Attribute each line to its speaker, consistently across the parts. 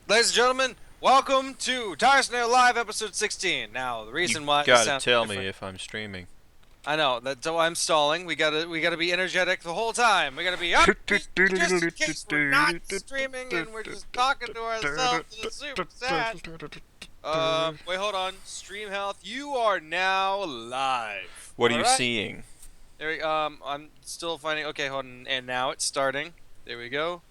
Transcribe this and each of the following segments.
Speaker 1: Ladies and gentlemen, welcome to Tyrus&Nao Live episode 16. Now, the
Speaker 2: You
Speaker 1: reason why this
Speaker 2: gotta
Speaker 1: sounds
Speaker 2: tell me
Speaker 1: different,
Speaker 2: if I'm streaming.
Speaker 1: I know that's why I'm stalling. We gotta be energetic the whole time. We gotta be upbeat, just in case we're not streaming and we're just talking to ourselves and it's super sad. Wait, hold on. Stream health, you are now live.
Speaker 2: What are
Speaker 1: All
Speaker 2: you
Speaker 1: right.
Speaker 2: seeing?
Speaker 1: There we. I'm still finding. Okay, hold on. And now it's starting. There we go.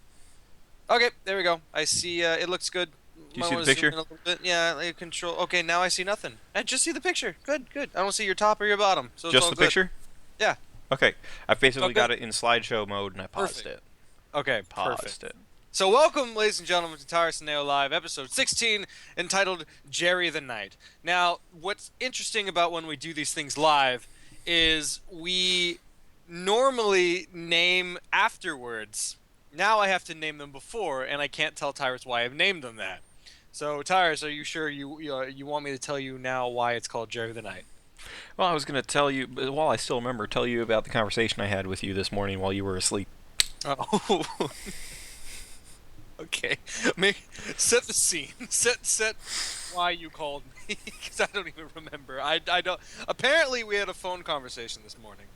Speaker 1: Okay, there we go. I see. It looks good.
Speaker 2: Do you
Speaker 1: Might
Speaker 2: see the
Speaker 1: want to zoom
Speaker 2: picture?
Speaker 1: in a little bit. Yeah, like control. Okay, now I see nothing. I just see the picture. Good, good. I don't see your top or your bottom, so it's
Speaker 2: Just
Speaker 1: all
Speaker 2: the
Speaker 1: good.
Speaker 2: picture?
Speaker 1: Yeah.
Speaker 2: Okay. I basically
Speaker 1: Okay.
Speaker 2: got it in slideshow mode and I paused
Speaker 1: Perfect.
Speaker 2: it.
Speaker 1: Okay,
Speaker 2: Paused
Speaker 1: perfect.
Speaker 2: it.
Speaker 1: So welcome, ladies and gentlemen, to Tyrus&Nao Live, episode 16, entitled Jerry the Knight. Now, what's interesting about when we do these things live is we normally name afterwards. Now I have to name them before, and I can't tell Tyrus why I've named them that. So, Tyrus, are you sure you want me to tell you now why it's called Jerry the Knight?
Speaker 2: Well, I was gonna tell you, but while I still remember, tell you about the conversation I had with you this morning while you were asleep.
Speaker 1: Oh. Okay, set the scene. Set why you called me because I don't even remember. I don't. Apparently, we had a phone conversation this morning.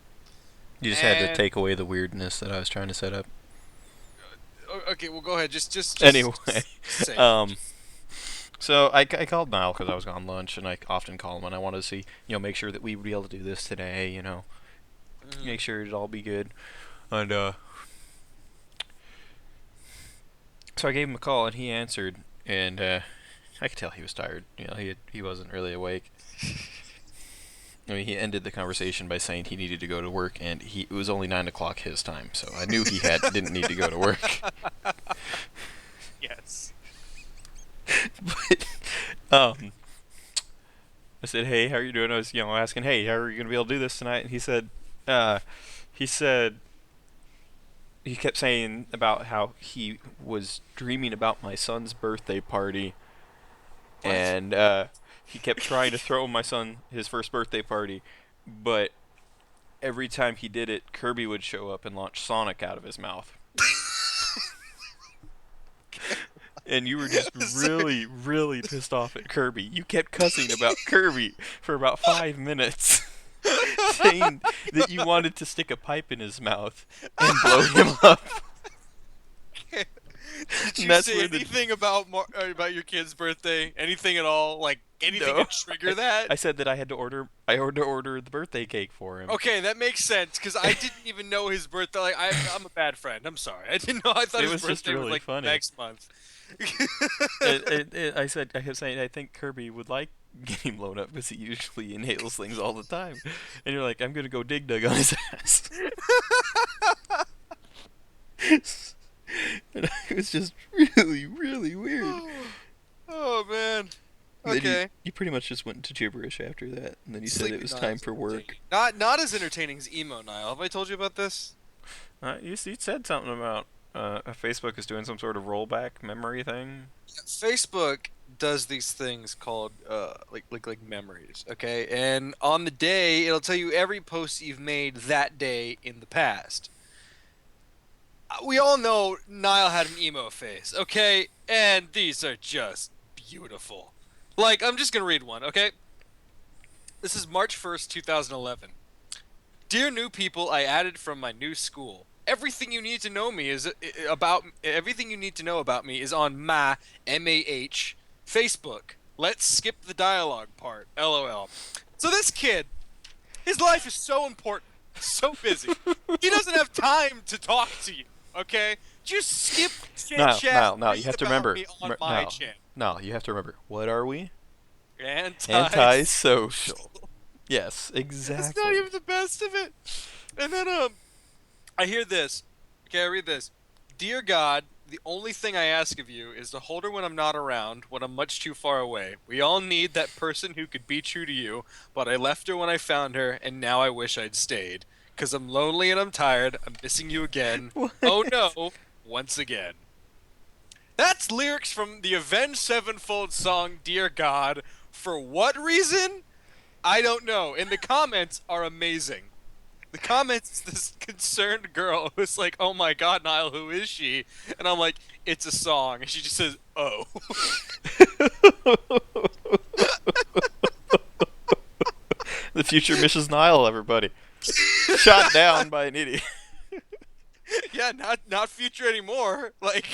Speaker 2: You just had to
Speaker 1: And
Speaker 2: take away the weirdness that I was trying to set up.
Speaker 1: okay, well, go ahead. Just
Speaker 2: Anyway,
Speaker 1: say.
Speaker 2: um, so I called Niall because I was on lunch, and I often call him, and I wanted to see, make sure that we would be able to do this today, make sure it'd all be good, and so I gave him a call, and he answered, and I could tell he was tired. He wasn't really awake. I mean, he ended the conversation by saying he needed to go to work, and it was only 9 o'clock his time, so I knew he didn't need to go to work.
Speaker 1: Yes.
Speaker 2: But I said, "Hey, how are you doing?" I was, asking, "Hey, how are you gonna be able to do this tonight?" And he said, he kept saying about how he was dreaming about my son's birthday party,
Speaker 1: What?
Speaker 2: and he kept trying to throw my son his first birthday party, but every time he did it, Kirby would show up and launch Sonic out of his mouth. And you were just really, really pissed off at Kirby. You kept cussing about Kirby for about 5 minutes, saying that you wanted to stick a pipe in his mouth and blow him up.
Speaker 1: Did you
Speaker 2: That's
Speaker 1: say
Speaker 2: where the
Speaker 1: anything about your kid's birthday? Anything at all? Like anything
Speaker 2: no.
Speaker 1: to trigger that?
Speaker 2: I said that I had to order. I had to order the birthday cake for him.
Speaker 1: Okay, that makes sense because I didn't even know his birthday. Like, I'm a bad friend. I'm sorry. I didn't know. I thought
Speaker 2: It
Speaker 1: his
Speaker 2: was just
Speaker 1: birthday was
Speaker 2: really
Speaker 1: like
Speaker 2: funny.
Speaker 1: next month.
Speaker 2: I kept saying I think Kirby would like getting blown up because he usually inhales things all the time. And you're like, I'm gonna go dig dug on his ass. And it was just really, really weird.
Speaker 1: Oh man.
Speaker 2: Then
Speaker 1: Okay.
Speaker 2: you pretty much just went to gibberish after that, and then you said
Speaker 1: Sleepy
Speaker 2: it was
Speaker 1: Niles
Speaker 2: time for work.
Speaker 1: entertaining. Not as entertaining as emo Nile. Have I told you about this?
Speaker 2: You said something about Facebook is doing some sort of rollback memory thing.
Speaker 1: Facebook does these things called like memories, okay? And on the day, it'll tell you every post you've made that day in the past. We all know Niall had an emo phase, okay? And these are just beautiful. Like, I'm just gonna read one, okay? This is March 1st, 2011. Dear new people I added from my new school. Everything you need to know me is everything you need to know about me is on my MAH Facebook. Let's skip the dialogue part. LOL. So this kid, his life is so important, so busy. He doesn't have time to talk to you. Okay? Just skip chat.
Speaker 2: No, you have to remember.
Speaker 1: On my channel.
Speaker 2: No, you have to remember. What are we?
Speaker 1: Anti-social.
Speaker 2: Antisocial. Yes, exactly.
Speaker 1: That's not even the best of it. And then I hear this. Okay, I read this. Dear God, the only thing I ask of you is to hold her when I'm not around, when I'm much too far away. We all need that person who could be true to you, but I left her when I found her, and now I wish I'd stayed. 'Cause I'm lonely and I'm tired. I'm missing you again.
Speaker 2: What?
Speaker 1: Oh no, once again. That's lyrics from the Avenged Sevenfold song, Dear God. For what reason? I don't know. And the comments are amazing. The comments this concerned girl who's like, "Oh my God, Niall, who is she?" And I'm like, "It's a song," and she just says, "Oh."
Speaker 2: The future Mrs. Nile, everybody. Shot down by an idiot.
Speaker 1: Yeah, not future anymore. Like,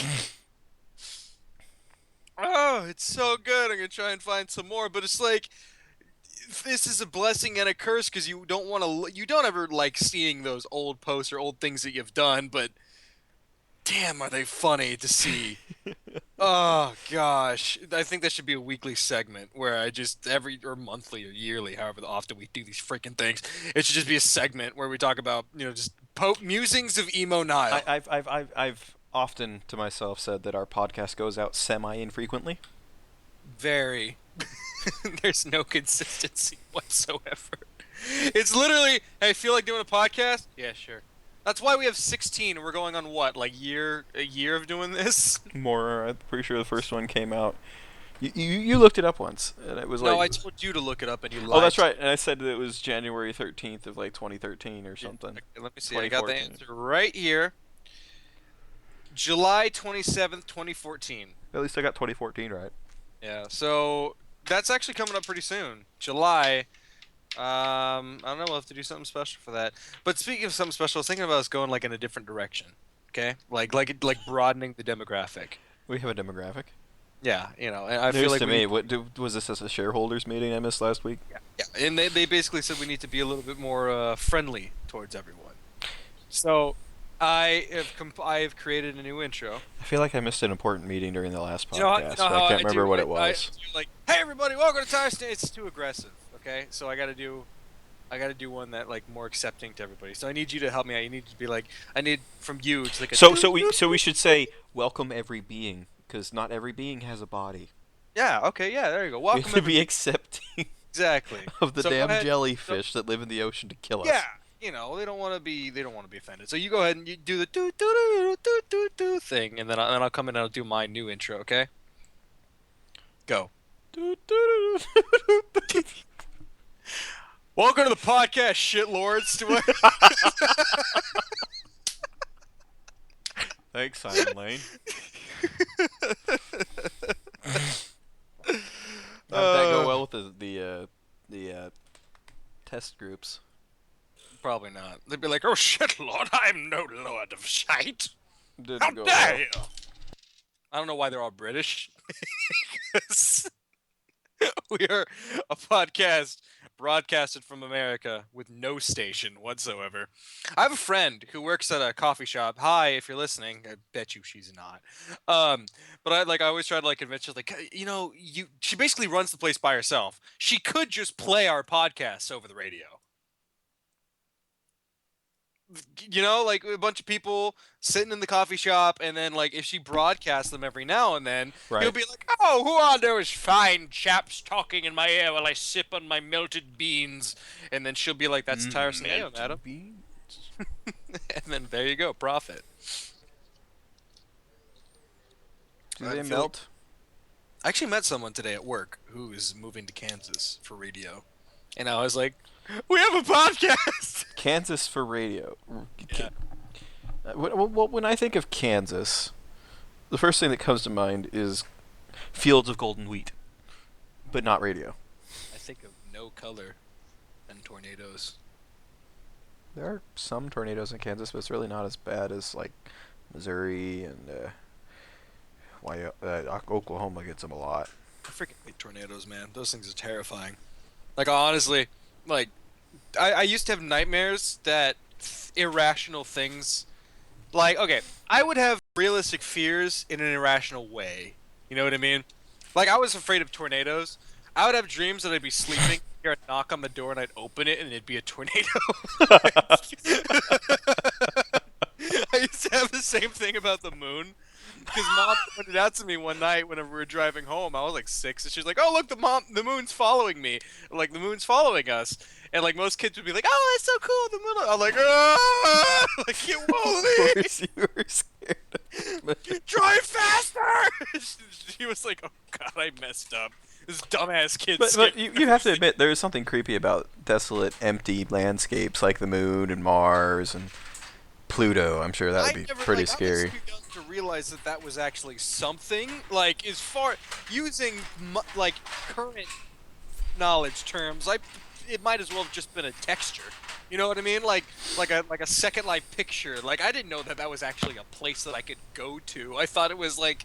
Speaker 1: oh, it's so good. I'm gonna try and find some more, but it's like this is a blessing and a curse because you don't ever like seeing those old posts or old things that you've done, but damn, are they funny to see. Oh gosh, I think that should be a weekly segment where I just every or monthly or yearly, however often we do these freaking things. It should just be a segment where we talk about just musings of emo
Speaker 2: I,
Speaker 1: Nile.
Speaker 2: I've often to myself said that our podcast goes out semi infrequently.
Speaker 1: Very. There's no consistency whatsoever. It's literally, hey, feel like doing a podcast? Yeah, sure. That's why we have 16 and we're going on what, like a year of doing this?
Speaker 2: More, I'm pretty sure the first one came out. You looked it up once, and it was
Speaker 1: No,
Speaker 2: like,
Speaker 1: I told you to look it up and you
Speaker 2: oh,
Speaker 1: lied
Speaker 2: that's
Speaker 1: to me.
Speaker 2: right, and I said that it was January 13th of like 2013 or
Speaker 1: Yeah,
Speaker 2: something.
Speaker 1: okay, let me see. I got the
Speaker 2: 2014.
Speaker 1: answer right here. July 27th, 2014.
Speaker 2: At least I got 2014 right.
Speaker 1: Yeah, so that's actually coming up pretty soon. July. I don't know. We'll have to do something special for that. But speaking of something special, I was thinking about us going like in a different direction. Okay, like broadening the demographic.
Speaker 2: We have a demographic.
Speaker 1: Yeah, and I feel
Speaker 2: News
Speaker 1: like
Speaker 2: to
Speaker 1: we
Speaker 2: me.
Speaker 1: need.
Speaker 2: Was this as a shareholders meeting I missed last week?
Speaker 1: Yeah, and they basically said we need to be a little bit more friendly towards everyone. So I have created a new intro.
Speaker 2: I feel like I missed an important meeting during the last
Speaker 1: You
Speaker 2: podcast,
Speaker 1: know
Speaker 2: but I
Speaker 1: how
Speaker 2: can't
Speaker 1: I do,
Speaker 2: remember what
Speaker 1: right?
Speaker 2: it
Speaker 1: I
Speaker 2: was.
Speaker 1: do like, hey everybody, welcome to Tyrus. It's too aggressive. Okay, so I gotta do one that like more accepting to everybody. So I need you to help me out. You need to be like, I need from you to like a
Speaker 2: So we should say welcome every being, because not every being has a body.
Speaker 1: yeah. Okay, yeah. There you go.
Speaker 2: We have
Speaker 1: Welcome
Speaker 2: to be
Speaker 1: everybody.
Speaker 2: accepting
Speaker 1: Exactly.
Speaker 2: of the
Speaker 1: So go
Speaker 2: damn
Speaker 1: ahead. So,
Speaker 2: jellyfish that live in the ocean to kill
Speaker 1: yeah.
Speaker 2: us.
Speaker 1: They don't want to be offended. So you go ahead and you do the do thing, and then I'll come in and I'll do my new intro. Okay. Go. Welcome to the podcast, shitlords.
Speaker 2: Thanks, Simon Lane. How did that go well with the test groups?
Speaker 1: Probably not. They'd be like, "Oh shit, Lord, I'm no lord of shite. How
Speaker 2: Didn't go
Speaker 1: dare
Speaker 2: well.
Speaker 1: you?" I don't know why they're all British. 'Cause we are a podcast broadcasted from America with no station whatsoever. I have a friend who works at a coffee shop. Hi, if you're listening. I bet you she's not. But I always try to like convince her, like, she basically runs the place by herself. She could just play our podcasts over the radio. Like a bunch of people sitting in the coffee shop, and then like if she broadcasts them every now and then, you'll
Speaker 2: Right.
Speaker 1: be like, "Oh, who are those fine chaps talking in my ear while I sip on my melted beans?" And then she'll be like, "That's Tyrus&Nao, madam."
Speaker 2: Beans.
Speaker 1: And then there you go, profit.
Speaker 2: Do
Speaker 1: I
Speaker 2: they
Speaker 1: feel like-
Speaker 2: melt?
Speaker 1: I actually met someone today at work who is moving to Kansas for radio, and I was like, "We have a podcast."
Speaker 2: Kansas for radio.
Speaker 1: Yeah.
Speaker 2: When I think of Kansas, the first thing that comes to mind is fields of golden wheat, but not radio.
Speaker 1: I think of no color and tornadoes.
Speaker 2: There are some tornadoes in Kansas, but it's really not as bad as like Missouri and Oklahoma gets them a lot.
Speaker 1: I freaking hate tornadoes, man. Those things are terrifying. Like honestly, like I used to have nightmares that irrational things. Like okay, I would have realistic fears in an irrational way. You know what I mean? Like I was afraid of tornadoes. I would have dreams that I'd be sleeping, hear a knock on the door, and I'd open it, and it'd be a tornado. I used to have the same thing about the moon. Because mom pointed out to me one night whenever we were driving home, I was like 6, and she's like, "Oh look, the moon's following me, like the moon's following us." And like most kids would be like, "Oh, that's so cool, the moon!" I'm like, "Ah!" Like it won't
Speaker 2: Of
Speaker 1: leave.
Speaker 2: course you were scared.
Speaker 1: Drive faster! She was like, "Oh God, I messed up." This dumbass kid
Speaker 2: But
Speaker 1: skipped
Speaker 2: you have to
Speaker 1: Thursday.
Speaker 2: admit there is something creepy about desolate, empty landscapes like the moon and Mars and Pluto. I'm sure that would
Speaker 1: I
Speaker 2: be
Speaker 1: never
Speaker 2: pretty
Speaker 1: like. I was
Speaker 2: scary.
Speaker 1: too young to realize that that was actually something. Like, as far using like current knowledge terms, it might as well have just been a texture. You know what I mean? Like a Second Life picture. Like, I didn't know that that was actually a place that I could go to. I thought it was like,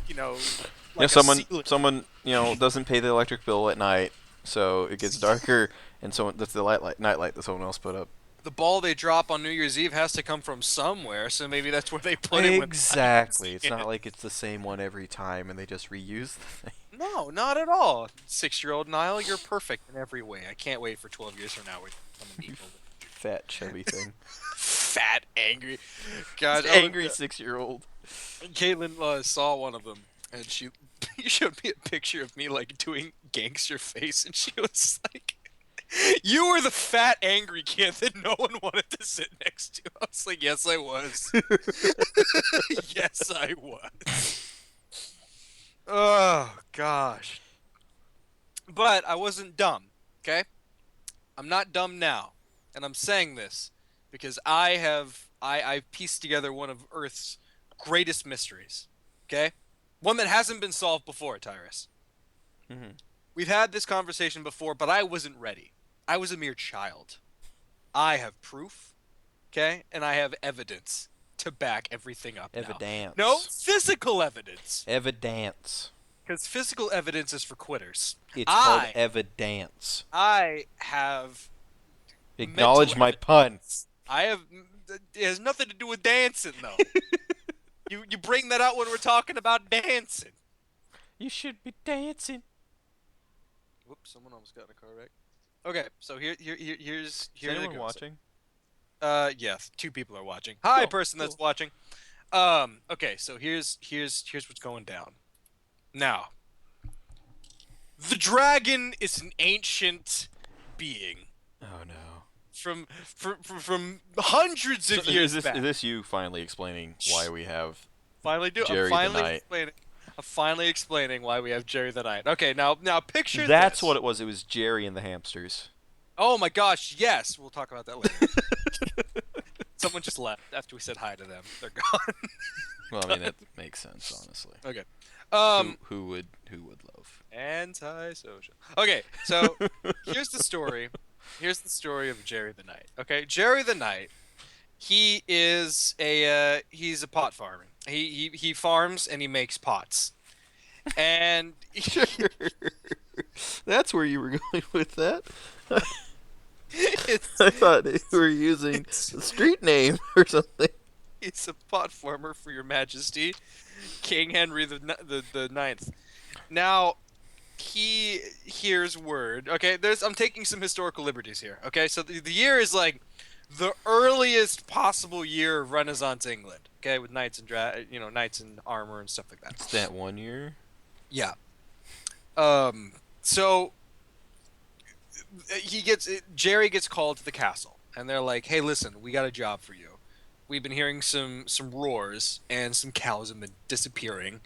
Speaker 1: you know,
Speaker 2: You know,
Speaker 1: like a ceiling.
Speaker 2: someone doesn't pay the electric bill at night, so it gets darker, and so that's the night light that someone else put up.
Speaker 1: The ball they drop on New Year's Eve has to come from somewhere, so maybe that's where they put it when they're not using
Speaker 2: Exactly. It's not
Speaker 1: it.
Speaker 2: like it's the same one every time, and they just reuse the thing.
Speaker 1: No, not at all. 6-year-old Niall, you're perfect in every way. I can't wait for 12 years from now when you become an evil
Speaker 2: Fat chubby thing.
Speaker 1: fat, angry. God,
Speaker 2: Angry 6-year-old.
Speaker 1: Caitlin saw one of them, and she showed me a picture of me like doing gangster face, and she was like, "You were the fat, angry kid that no one wanted to sit next to." I was like, "Yes, I was. Yes, I was." Oh gosh, but I wasn't dumb. Okay, I'm not dumb now, and I'm saying this because I've pieced together one of Earth's greatest mysteries. Okay, one that hasn't been solved before, Tyrus.
Speaker 2: Hmm.
Speaker 1: We've had this conversation before, but I wasn't ready. I was a mere child. I have proof, okay, and I have evidence to back everything up now. No
Speaker 2: Evidence.
Speaker 1: physical evidence,
Speaker 2: Evidence.
Speaker 1: because physical evidence is for quitters.
Speaker 2: It's called
Speaker 1: I
Speaker 2: evidence.
Speaker 1: I have mental
Speaker 2: Acknowledge my pun.
Speaker 1: evidence. I have. It has nothing to do with dancing, though. You bring that out when we're talking about dancing.
Speaker 2: You should be dancing.
Speaker 1: Whoops! Someone almost got in a car wreck. Okay, so
Speaker 2: Is
Speaker 1: here it
Speaker 2: anyone
Speaker 1: goes.
Speaker 2: watching?
Speaker 1: Yes, two people are watching. Hi,
Speaker 2: Cool.
Speaker 1: person that's
Speaker 2: Cool.
Speaker 1: watching. Okay, so here's what's going down. Now, the dragon is an ancient being
Speaker 2: Oh no.
Speaker 1: from hundreds
Speaker 2: So
Speaker 1: of years
Speaker 2: is
Speaker 1: back.
Speaker 2: this you finally explaining why we have
Speaker 1: Finally do. I'm
Speaker 2: Jerry the
Speaker 1: finally
Speaker 2: Knight?
Speaker 1: explaining. I'm finally explaining why we have Jerry the Knight. Okay, now picture
Speaker 2: That's what
Speaker 1: this.
Speaker 2: it was. It was Jerry and the hamsters.
Speaker 1: Oh my gosh, yes. We'll talk about that later. Someone just left after we said hi to them. They're
Speaker 2: Well, I
Speaker 1: gone.
Speaker 2: mean that makes sense, honestly.
Speaker 1: Okay.
Speaker 2: Who would love?
Speaker 1: Antisocial. Okay, so here's the story. Here's the story of Jerry the Knight. Okay, Jerry the Knight. He's a pot farmer. He farms and he makes pots. And
Speaker 2: That's where you were going with that.
Speaker 1: it's
Speaker 2: I thought you were using
Speaker 1: it's
Speaker 2: the street name or something.
Speaker 1: he's a pot farmer for your Majesty, King Henry the Ninth. Now he hears word. Okay, I'm taking some historical liberties here. Okay, so the year is like the earliest possible year of Renaissance England. Okay, with knights and knights in armor and stuff like that.
Speaker 2: It's that 1 year.
Speaker 1: Yeah. So Jerry gets called to the castle, and they're like, "Hey, listen, we got a job for you. We've been hearing some roars, and some cows have been disappearing,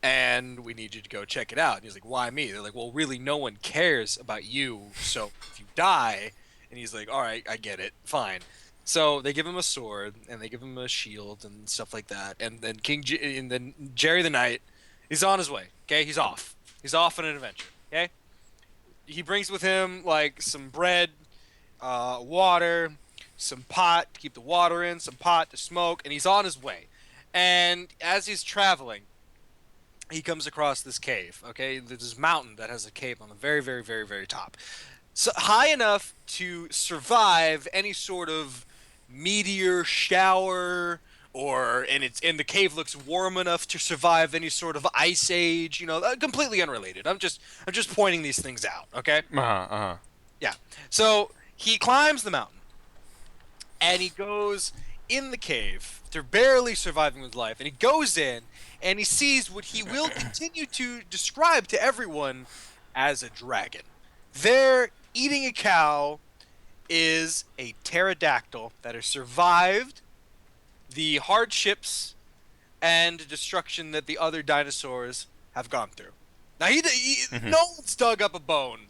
Speaker 1: and we need you to go check it out." And he's like, "Why me?" They're like, "Well, really, no one cares about you, so if you die," and he's like, "All right, I get it, fine." So they give him a sword and they give him a shield and stuff like that, and then and then Jerry the Knight is on his way. Okay, he's off. He's off on an adventure. Okay, he brings with him like some bread, water, some pot to keep the water in, some pot to smoke, and he's on his way. And as he's traveling, he comes across this cave. Okay, there's this mountain that has a cave on the very, very, very, very top, so high enough to survive any sort of meteor shower, and the cave looks warm enough to survive any sort of ice age. Completely unrelated. I'm just pointing these things out. Okay.
Speaker 2: Uh-huh.
Speaker 1: Yeah. So he climbs the mountain and he goes in the cave. They're barely surviving with life, and he goes in and he sees what he will continue to describe to everyone as a dragon. There, eating a cow, is a pterodactyl that has survived the hardships and destruction that the other dinosaurs have gone through. Now
Speaker 2: Hmm.
Speaker 1: no one's dug up a bone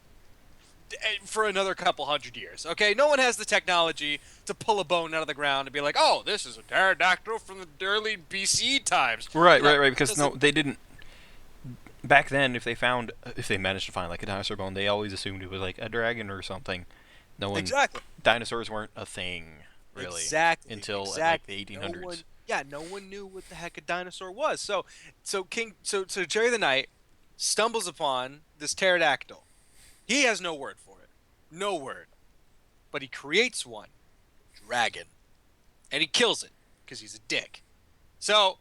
Speaker 1: for another couple hundred years. Okay, no one has the technology to pull a bone out of the ground and be like, "Oh, this is a pterodactyl from the early BC times."
Speaker 2: Right,
Speaker 1: No,
Speaker 2: right, right.
Speaker 1: it
Speaker 2: Because no,
Speaker 1: doesn't.
Speaker 2: they didn't. Back then, if they managed to find like a dinosaur bone, they always assumed it was like a dragon or something. No one,
Speaker 1: Exactly.
Speaker 2: dinosaurs weren't a thing really
Speaker 1: Exactly.
Speaker 2: until like the
Speaker 1: Exactly. No
Speaker 2: 1800s.
Speaker 1: one. Yeah, no one knew what the heck a dinosaur was. So Jerry the Knight stumbles upon this pterodactyl. He has no word for it. No word. But he creates one, dragon, and he kills it because he's a dick. So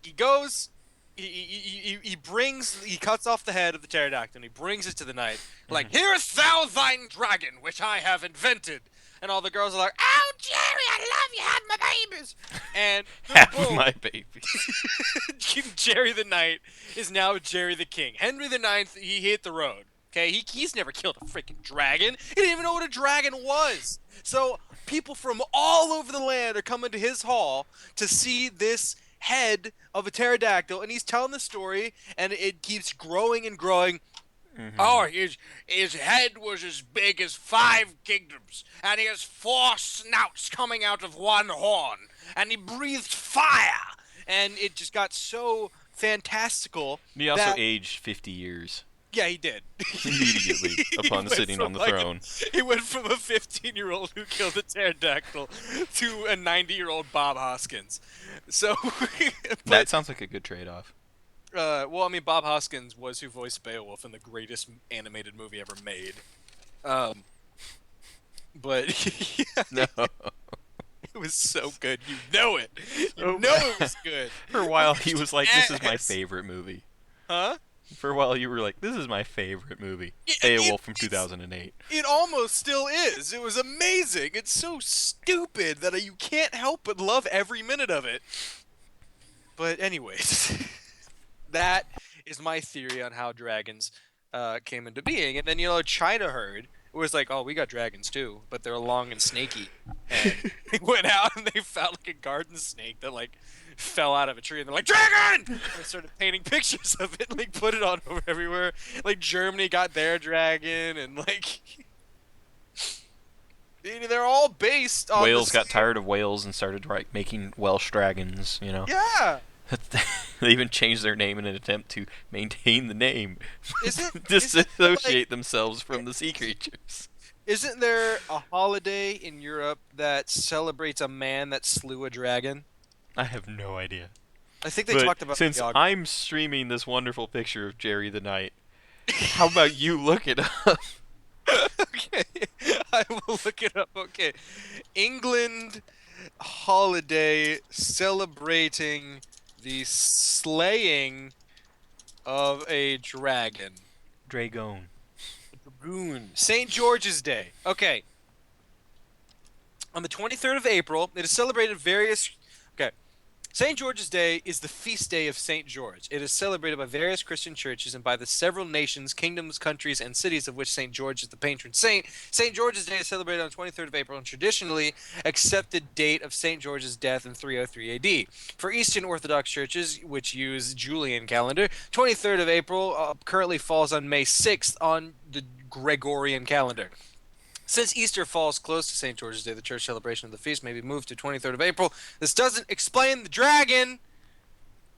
Speaker 1: he goes, he cuts off the head of the pterodactyl and he brings it to the knight. Like,
Speaker 2: Hmm.
Speaker 1: here's thou thine dragon, which I have invented. And all the girls are like, oh, Jerry, I love you, have my babies. And
Speaker 2: Half
Speaker 1: boom,
Speaker 2: my baby.
Speaker 1: Jerry the Knight is now Jerry the King. Henry the Ninth, he hit the road. Okay, he's never killed a freaking dragon. He didn't even know what a dragon was. So people from all over the land are coming to his hall to see this head of a pterodactyl, and he's telling the story, and it keeps growing and growing.
Speaker 2: Hmm.
Speaker 1: Oh, his head was as big as 5 kingdoms, and he has 4 snouts coming out of one horn, and he breathed fire, and it just got so fantastical
Speaker 2: He also
Speaker 1: that
Speaker 2: aged 50 years
Speaker 1: yeah, he did.
Speaker 2: immediately
Speaker 1: he
Speaker 2: upon
Speaker 1: went
Speaker 2: sitting
Speaker 1: from
Speaker 2: on the
Speaker 1: like
Speaker 2: throne.
Speaker 1: he went from a 15-year-old who killed a pterodactyl to a 90-year-old Bob Hoskins. So,
Speaker 2: That
Speaker 1: but
Speaker 2: sounds like a good trade-off.
Speaker 1: well, I mean, Bob Hoskins was who voiced Beowulf in the greatest animated movie ever made. Um, but yeah,
Speaker 2: No.
Speaker 1: it was so good. You know it. You
Speaker 2: Oh,
Speaker 1: know it was good.
Speaker 2: for a
Speaker 1: It
Speaker 2: while, he
Speaker 1: was
Speaker 2: was like, "This is my
Speaker 1: ass.
Speaker 2: favorite movie."
Speaker 1: Huh?
Speaker 2: For a while, you were like, "This is my favorite movie."
Speaker 1: It,
Speaker 2: Beowulf from
Speaker 1: it's
Speaker 2: 2008.
Speaker 1: it almost still is. It was amazing. It's so stupid that you can't help but love every minute of it. But anyways, that is my theory on how dragons came into being. And then China heard it was like, oh, we got dragons too, but they're long and snaky. And they went out and they found like a garden snake that like fell out of a tree, and they're like, dragon! And they started painting pictures of it, and like put it on over everywhere. Like Germany got their dragon, and like they're all based on the
Speaker 2: Wales got
Speaker 1: same.
Speaker 2: tired of Wales and started making Welsh dragons.
Speaker 1: Yeah,
Speaker 2: They even changed their name in an attempt to maintain the name,
Speaker 1: isn't there like
Speaker 2: disassociate themselves from the sea creatures.
Speaker 1: isn't there a holiday in Europe that celebrates a man that slew a dragon?
Speaker 2: I have no idea.
Speaker 1: I think they
Speaker 2: But
Speaker 1: talked about
Speaker 2: since
Speaker 1: the
Speaker 2: I'm streaming this wonderful picture of Jerry the Knight, how about you look it up?
Speaker 1: Okay, I will look it up. Okay, England holiday celebrating the slaying of a dragon.
Speaker 2: Dragon.
Speaker 1: Dragoon. St. George's Day. Okay, on the 23rd of April, it is celebrated various. Okay, St. George's Day is the feast day of St. George. It is celebrated by various Christian churches and by the several nations, kingdoms, countries, and cities of which St. George is the patron saint. St. George's Day is celebrated on the 23rd of April and traditionally accepted date of St. George's death in 303 AD. For Eastern Orthodox churches, which use Julian calendar, 23rd of April currently falls on May 6th on the Gregorian calendar. Since Easter falls close to St. George's Day, the church celebration of the feast may be moved to 23rd of April. This doesn't explain the dragon.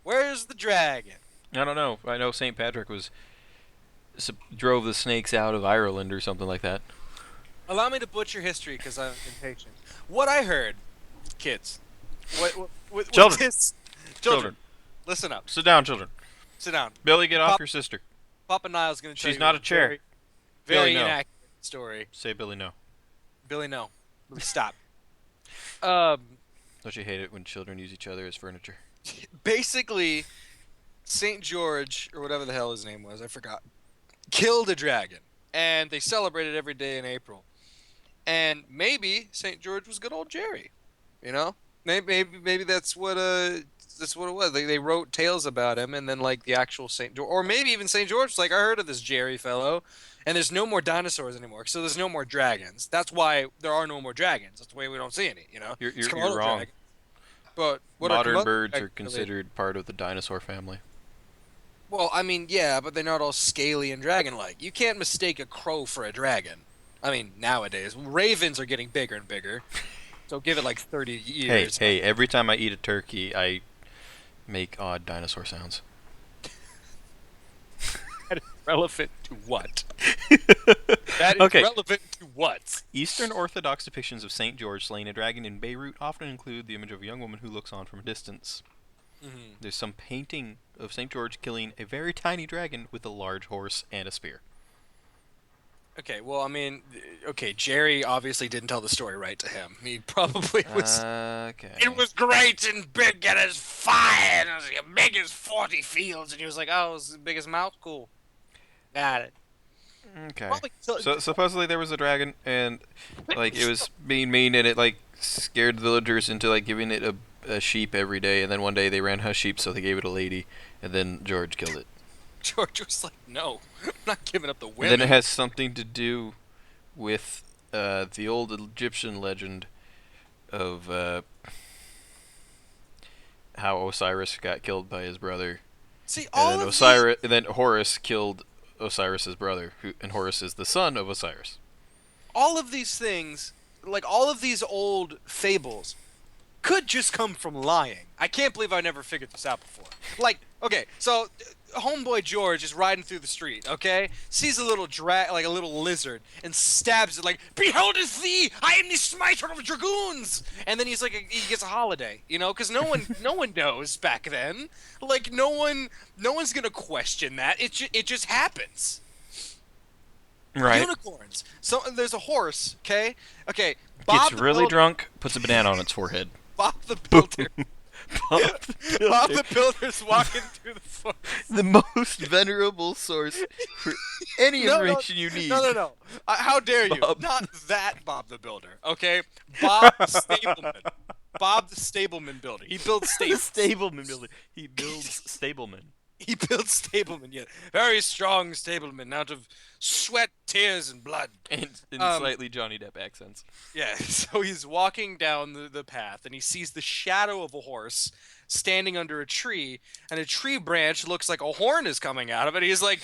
Speaker 1: Where's the dragon?
Speaker 2: I don't know. I know St. Patrick drove the snakes out of Ireland or something like that.
Speaker 1: Allow me to butcher history because I'm impatient. What I heard, kids, what
Speaker 2: Children,
Speaker 1: this, children,
Speaker 2: children,
Speaker 1: listen up,
Speaker 2: sit down, children.
Speaker 1: sit down.
Speaker 2: Billy, get off
Speaker 1: Pop,
Speaker 2: your sister.
Speaker 1: Papa Niall's going to tell
Speaker 2: She's
Speaker 1: you
Speaker 2: not
Speaker 1: a
Speaker 2: a chair.
Speaker 1: very,
Speaker 2: Billy,
Speaker 1: very
Speaker 2: no.
Speaker 1: inaccurate story.
Speaker 2: Say Billy, no.
Speaker 1: Billy, no, stop. Um,
Speaker 2: Don't you hate it when children use each other as furniture?
Speaker 1: basically, Saint George or whatever the hell his name was, I forgot, killed a dragon, and they celebrated every day in April. And maybe Saint George was good old Jerry, you know? Maybe that's what it was. They wrote tales about him, and then like the actual Saint George, or maybe even Saint George was like, I heard of this Jerry fellow, and there's no more dinosaurs anymore, so there's no more dragons. That's why there are no more dragons. That's why we don't see any.
Speaker 2: You're,
Speaker 1: It's
Speaker 2: you're, you're
Speaker 1: Komodo
Speaker 2: wrong.
Speaker 1: dragon. But what are
Speaker 2: Modern
Speaker 1: Komodo
Speaker 2: birds are
Speaker 1: dragons related?
Speaker 2: considered part of the dinosaur family.
Speaker 1: Well, I mean, yeah, but they're not all scaly and dragon-like. You can't mistake a crow for a dragon. I mean, nowadays, ravens are getting bigger and bigger. So give it like 30
Speaker 2: Hey,
Speaker 1: years.
Speaker 2: hey, every time I eat a turkey, I make odd dinosaur sounds.
Speaker 1: That is relevant to what? That is
Speaker 2: Okay.
Speaker 1: relevant to what?
Speaker 2: Eastern Orthodox depictions of St. George slaying a dragon in Beirut often include the image of a young woman who looks on from a distance.
Speaker 1: Hmm.
Speaker 2: There's some painting of St. George killing a very tiny dragon with a large horse and a spear.
Speaker 1: Okay, well, I mean, okay, Jerry obviously didn't tell the story right to him. He probably was. It
Speaker 2: Okay.
Speaker 1: was great and big and as fine as big as 40 fields, and he was like, "Oh, it was as big as mouse. Cool, got it."
Speaker 2: Okay.
Speaker 1: Probably.
Speaker 2: So supposedly there was a dragon, and like it was being mean, and it like scared the villagers into like giving it a sheep every day, and then one day they ran out of sheep, so they gave it a lady, and then George killed it.
Speaker 1: George was like, "No, I'm not giving up the
Speaker 2: And then it
Speaker 1: women."
Speaker 2: has something to do with the old Egyptian legend of how Osiris got killed by his brother,
Speaker 1: See,
Speaker 2: and
Speaker 1: all
Speaker 2: then
Speaker 1: of these,
Speaker 2: Osiris, and then Horus killed Osiris's brother, and Horus is the son of Osiris.
Speaker 1: all of these things, like all of these old fables, could just come from lying. I can't believe I never figured this out before. Like, okay, so homeboy George is riding through the street, okay? Sees a little like a little lizard, and stabs it like, "Beholdeth thee! I am the smiter of dragoons!" And then he's like, he gets a holiday, you know, because no one knows back then. Like, no one's gonna question that. It just happens.
Speaker 2: Right.
Speaker 1: Unicorns. So there's a horse, okay? Okay,
Speaker 2: Gets
Speaker 1: Bob the
Speaker 2: really
Speaker 1: Builder.
Speaker 2: drunk, puts a banana on its forehead.
Speaker 1: Bob the
Speaker 2: Boom.
Speaker 1: Builder.
Speaker 2: Bob the
Speaker 1: Bob
Speaker 2: Builder.
Speaker 1: the Builder's walking through the forest.
Speaker 2: The most venerable source for any
Speaker 1: No, no,
Speaker 2: information you need.
Speaker 1: no, no, no. How dare you?
Speaker 2: Bob.
Speaker 1: Not that Bob the Builder, okay? Bob the Stableman. Bob the Stableman Builder. He builds
Speaker 2: The
Speaker 1: stables.
Speaker 2: stableman builder. He builds stablemen.
Speaker 1: He builds stablemen, yeah. Very strong stablemen out of sweat, tears, and blood.
Speaker 2: And in
Speaker 1: Um,
Speaker 2: slightly Johnny Depp accents.
Speaker 1: Yeah, so he's walking down the path and he sees the shadow of a horse standing under a tree, and a tree branch looks like a horn is coming out of it. He's like,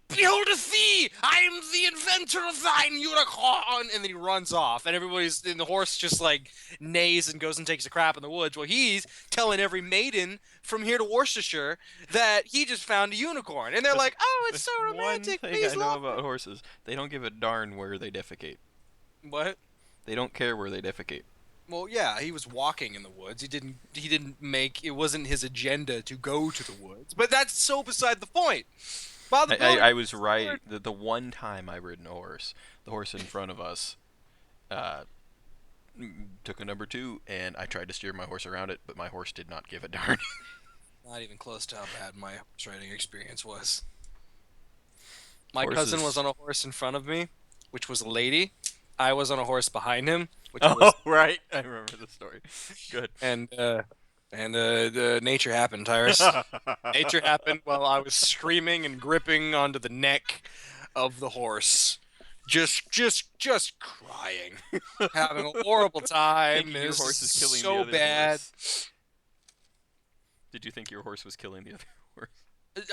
Speaker 1: "Beholdeth thee! I am the inventor of thine unicorn!" And then he runs off, and and the horse just like neighs and goes and takes a crap in the woods. Well, he's telling every maiden from here to Worcestershire that he just found a unicorn, and they're
Speaker 2: That's,
Speaker 1: like, "Oh, it's
Speaker 2: that's
Speaker 1: so
Speaker 2: one
Speaker 1: romantic!
Speaker 2: thing I
Speaker 1: Please
Speaker 2: know
Speaker 1: love
Speaker 2: about
Speaker 1: me."
Speaker 2: horses. They don't give a darn where they defecate.
Speaker 1: What?
Speaker 2: They don't care where they defecate.
Speaker 1: Well, yeah, he was walking in the woods. He didn't make it wasn't his agenda to go to the woods. But that's so beside the point. Bob the Builder.
Speaker 2: I was right. The one time I ridden a horse, the horse in front of us uh, took a number two, and I tried to steer my horse around it, but my horse did not give a darn.
Speaker 1: Not even close to how bad my horse riding experience was. My cousin was
Speaker 2: Horses.
Speaker 1: on a horse in front of me, which was a lady. I was on a horse behind him, which
Speaker 2: Oh,
Speaker 1: was
Speaker 2: right. I remember the story. Good.
Speaker 1: nature happened, Tyrus. Nature happened while I was screaming and gripping onto the neck of the horse. Just crying. Having a horrible time.
Speaker 2: Thinking your
Speaker 1: This
Speaker 2: horse is killing
Speaker 1: so
Speaker 2: the other
Speaker 1: bad.
Speaker 2: horse. Did you think your horse was killing the other horse?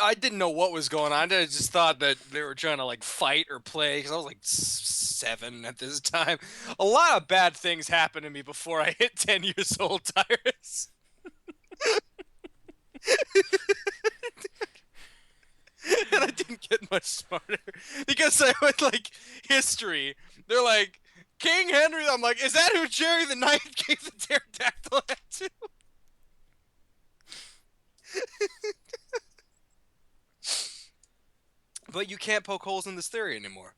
Speaker 1: I didn't know what was going on. I just thought that they were trying to like fight or play because I was like 7 at this time. A lot of bad things happened to me before I hit 10 years old, Tyrus. And I didn't get much smarter because I went like history. They're like King Henry. I'm like, is that who Jerry the Knight gave the pterodactyl head to? But you can't poke holes in this theory anymore.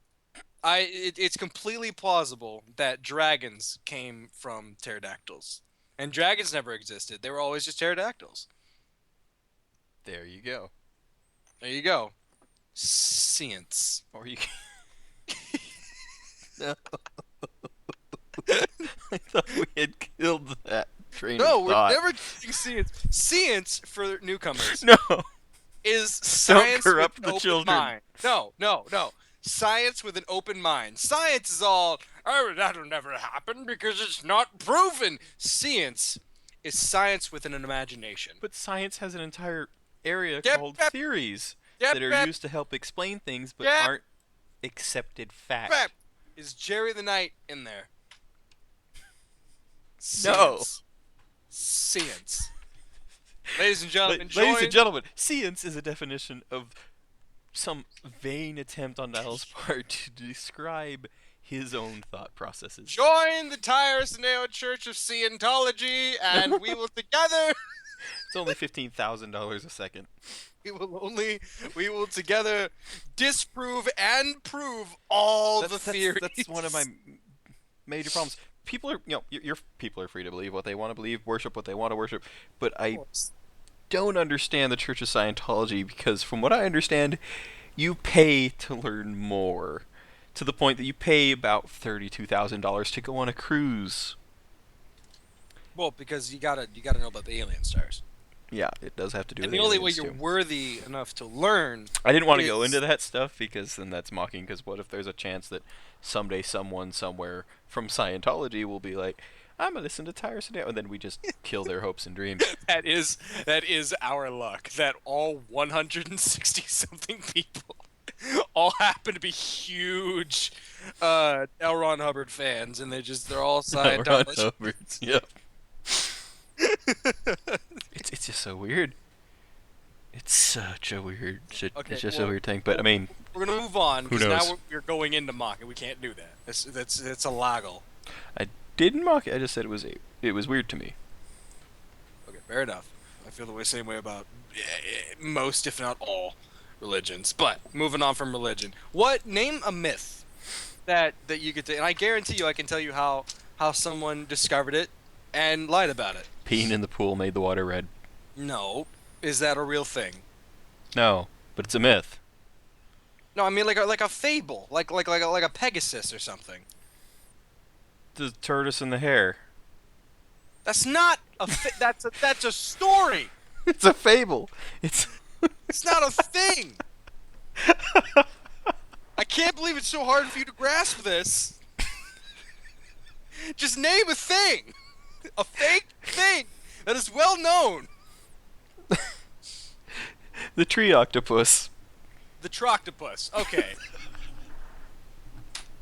Speaker 1: It's completely plausible that dragons came from pterodactyls, and dragons never existed. They were always just pterodactyls.
Speaker 2: There you go.
Speaker 1: There you go. Science.
Speaker 2: Or you. No. I thought we had killed that train
Speaker 1: No,
Speaker 2: of
Speaker 1: we're
Speaker 2: thought.
Speaker 1: never doing science. Science for newcomers
Speaker 2: No.
Speaker 1: is science
Speaker 2: corrupt
Speaker 1: with
Speaker 2: the
Speaker 1: an open
Speaker 2: children.
Speaker 1: mind. No, no, no. Science with an open mind. Science is all, "Oh, that'll never happen because it's not proven." Science is science with an imagination.
Speaker 2: But science has an entire area
Speaker 1: Yep,
Speaker 2: called
Speaker 1: yep.
Speaker 2: theories.
Speaker 1: Yep,
Speaker 2: that are
Speaker 1: yep,
Speaker 2: used to help explain things but
Speaker 1: yep,
Speaker 2: aren't accepted
Speaker 1: yep.
Speaker 2: fact.
Speaker 1: Is Jerry the Knight in there?
Speaker 2: No.
Speaker 1: Science. Science. Ladies and gentlemen,
Speaker 2: Ladies and
Speaker 1: join
Speaker 2: gentlemen, science is a definition of some vain attempt on Niall's part to describe his own thought processes.
Speaker 1: join the Tyrus&Nao Church of Scientology, and we will together
Speaker 2: It's only $15,000 a second.
Speaker 1: we will together disprove and prove all the theories.
Speaker 2: That's one of my major problems. People are, your people are free to believe what they want to believe, worship what they want to worship, but
Speaker 1: Of
Speaker 2: I
Speaker 1: course.
Speaker 2: don't understand the Church of Scientology because, from what I understand, you pay to learn more, to the point that you pay about $32,000 to go on a cruise.
Speaker 1: Well, because you gotta know about the alien stars.
Speaker 2: Yeah, it does have to do
Speaker 1: And
Speaker 2: with
Speaker 1: the only way
Speaker 2: aliens
Speaker 1: you're
Speaker 2: too.
Speaker 1: worthy enough to learn
Speaker 2: I didn't want to go
Speaker 1: is
Speaker 2: into that stuff because then that's mocking. Because what if there's a chance that someday someone somewhere from Scientology will be like, "I'm gonna listen to Tyrus&Nao," and then we just kill their hopes and dreams.
Speaker 1: that is our luck. That all 160 something people all happen to be huge L. Ron Hubbard fans, and they're all
Speaker 2: Ron
Speaker 1: Scientology.
Speaker 2: Hubbard's. Yep. It's just so weird. It's such a weird.
Speaker 1: Okay,
Speaker 2: It's just a
Speaker 1: well,
Speaker 2: weird thing. But I mean,
Speaker 1: we're gonna move on
Speaker 2: who
Speaker 1: because now
Speaker 2: knows?
Speaker 1: we're going into mock, and we can't do that. That's a loggle.
Speaker 2: I didn't mock it. I just said it was weird to me.
Speaker 1: Okay, fair enough. I feel the same way about most, if not all, religions. But moving on from religion, name a myth that you could take, and I guarantee you, I can tell you how someone discovered it and lied about it.
Speaker 2: Peeing in the pool made the water red.
Speaker 1: No, is that a real thing?
Speaker 2: No, but it's a myth.
Speaker 1: No, I mean like a fable, like a Pegasus or something.
Speaker 2: The tortoise and the hare.
Speaker 1: That's not that's a story.
Speaker 2: It's a fable. It's
Speaker 1: It's not a thing. I can't believe it's so hard for you to grasp this. Just name a thing. A fake thing that is well known.
Speaker 2: the tree octopus.
Speaker 1: The Troctopus. Okay.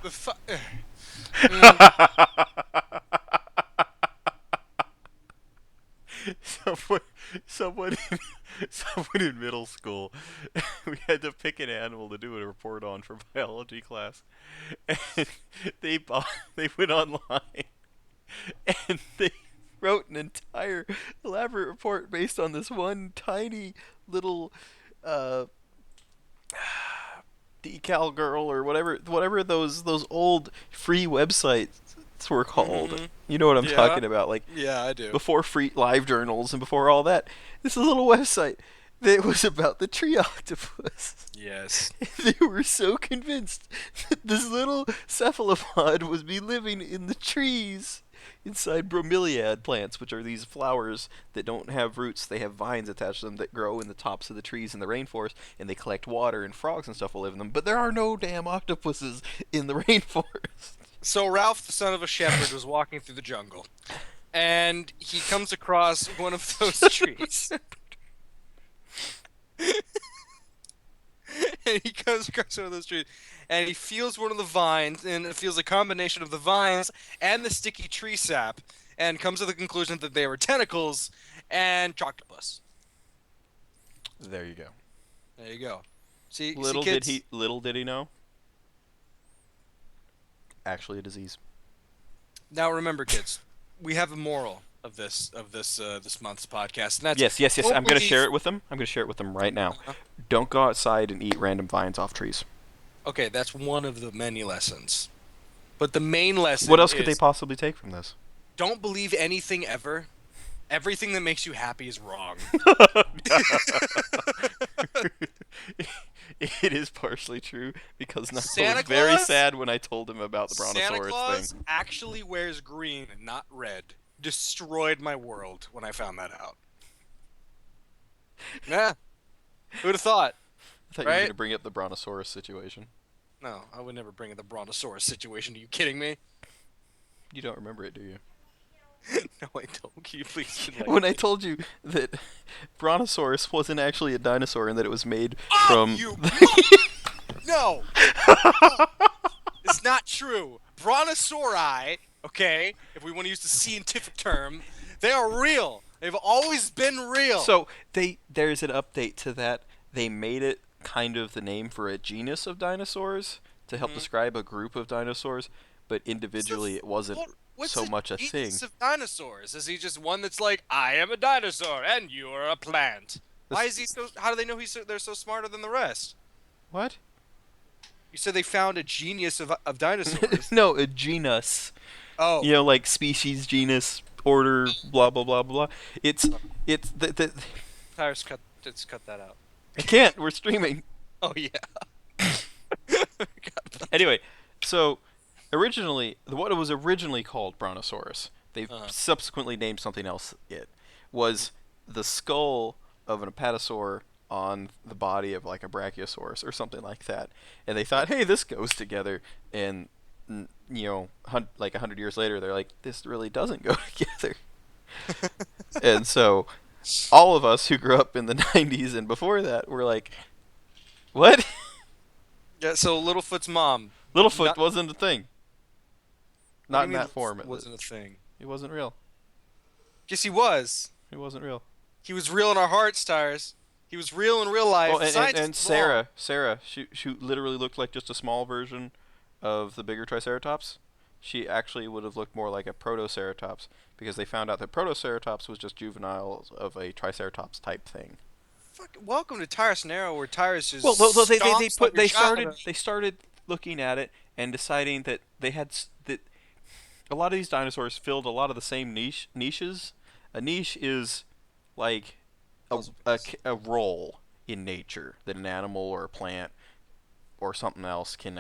Speaker 1: The mm,
Speaker 2: someone, someone, someone in middle school, we had to pick an animal to do a report on for biology class, and they they went online and they wrote an entire elaborate report based on this one tiny little uh, decal girl or whatever those old free websites were called.
Speaker 1: mhm.
Speaker 2: You know what I'm
Speaker 1: Yeah.
Speaker 2: talking about, like
Speaker 1: Yeah, I do.
Speaker 2: before free live journals and before all that. This is a little website that was about the tree octopus.
Speaker 1: Yes.
Speaker 2: They were so convinced that this little cephalopod was be living in the trees inside bromeliad plants, which are these flowers that don't have roots. They have vines attached to them that grow in the tops of the trees in the rainforest, and they collect water, and frogs and stuff will live in them. But there are no damn octopuses in the rainforest.
Speaker 1: So Ralph, the son of a shepherd, was walking through the jungle, and he comes across one of those trees. And he comes across one of those trees, and he feels one of the vines, and it feels a combination of the vines and the sticky tree sap, and comes to the conclusion that they were tentacles and Troctopus.
Speaker 2: There you go.
Speaker 1: There you go. See,
Speaker 2: Little did
Speaker 1: kids.
Speaker 2: he know. Actually, a disease.
Speaker 1: Now remember, kids, we have a moral of this month's podcast, and that's
Speaker 2: Yes.
Speaker 1: don't
Speaker 2: I'm gonna
Speaker 1: believe-
Speaker 2: share it with them. I'm gonna share it with them right now. Don't go outside and eat random vines off trees.
Speaker 1: Okay, that's one of the many lessons. But the main lesson
Speaker 2: What else could they
Speaker 1: is
Speaker 2: possibly take from this?
Speaker 1: don't believe anything ever. Everything that makes you happy is wrong.
Speaker 2: It is partially true because Niall
Speaker 1: Santa
Speaker 2: was very
Speaker 1: Claus?
Speaker 2: sad when I told him about the
Speaker 1: Santa
Speaker 2: brontosaurus
Speaker 1: Claus
Speaker 2: thing.
Speaker 1: actually wears green and not red. Destroyed my world when I found that out. Yeah. Who'd have thought?
Speaker 2: I thought you were
Speaker 1: Right?
Speaker 2: going to bring up the brontosaurus situation.
Speaker 1: No, I would never bring in the brontosaurus situation. Are you kidding me?
Speaker 2: You don't remember it, do you?
Speaker 1: No, I don't. Can you please enlighten
Speaker 2: When I
Speaker 1: me?
Speaker 2: told you that Brontosaurus wasn't actually a dinosaur and that it was made
Speaker 1: Oh,
Speaker 2: from.
Speaker 1: you no, no, it's not true. Brontosauri, okay, if we want to use the scientific term, they are real. They've always been real.
Speaker 2: So there's an update to that. They made it kind of the name for a genus of dinosaurs to help
Speaker 1: Hmm.
Speaker 2: describe a group of dinosaurs, but
Speaker 1: What's the
Speaker 2: individually it wasn't
Speaker 1: what's
Speaker 2: so
Speaker 1: the
Speaker 2: much a thing.
Speaker 1: genus of dinosaurs? Is he just one that's like, I am a dinosaur and you are a plant? Why
Speaker 2: This
Speaker 1: is he so? How do they know they're so smarter than the rest?
Speaker 2: what?
Speaker 1: You said they found a genius of dinosaurs.
Speaker 2: No, a genus.
Speaker 1: Oh,
Speaker 2: Like species, genus, order, blah blah blah blah. It's the
Speaker 1: Tyrus, cut that out.
Speaker 2: I can't. We're streaming.
Speaker 1: Oh yeah.
Speaker 2: Anyway, so originally, what it was originally called Brontosaurus, they
Speaker 1: Uh,
Speaker 2: subsequently named something else. It was the skull of an apatosaur on the body of like a brachiosaurus or something like that, and they thought, hey, this goes together. And like 100 years later, they're like, this really doesn't go together. And so all of us who grew up in the 90s and before that were like, what?
Speaker 1: yeah. So Littlefoot's mom.
Speaker 2: Littlefoot
Speaker 1: Not.
Speaker 2: wasn't a thing.
Speaker 1: What do
Speaker 2: Not
Speaker 1: you
Speaker 2: in
Speaker 1: mean
Speaker 2: that form.
Speaker 1: Littlefoot wasn't a thing?
Speaker 2: It wasn't real.
Speaker 1: Guess he was.
Speaker 2: It wasn't real.
Speaker 1: He was real in our hearts, Tyrus. He was real in real
Speaker 2: Oh,
Speaker 1: life.
Speaker 2: and
Speaker 1: Science is wrong.
Speaker 2: Sarah, she literally looked like just a small version of the bigger Triceratops. She actually would have looked more like a Protoceratops because they found out that Protoceratops was just juveniles of a Triceratops type thing.
Speaker 1: Fuck, welcome to Tyrus&Nao, where Tyrus just
Speaker 2: Well,
Speaker 1: stomps on your
Speaker 2: they started looking at it and deciding that that a lot of these dinosaurs filled a lot of the same niches. A niche is like
Speaker 1: puzzle piece.
Speaker 2: a role in nature that an animal or a plant or something else can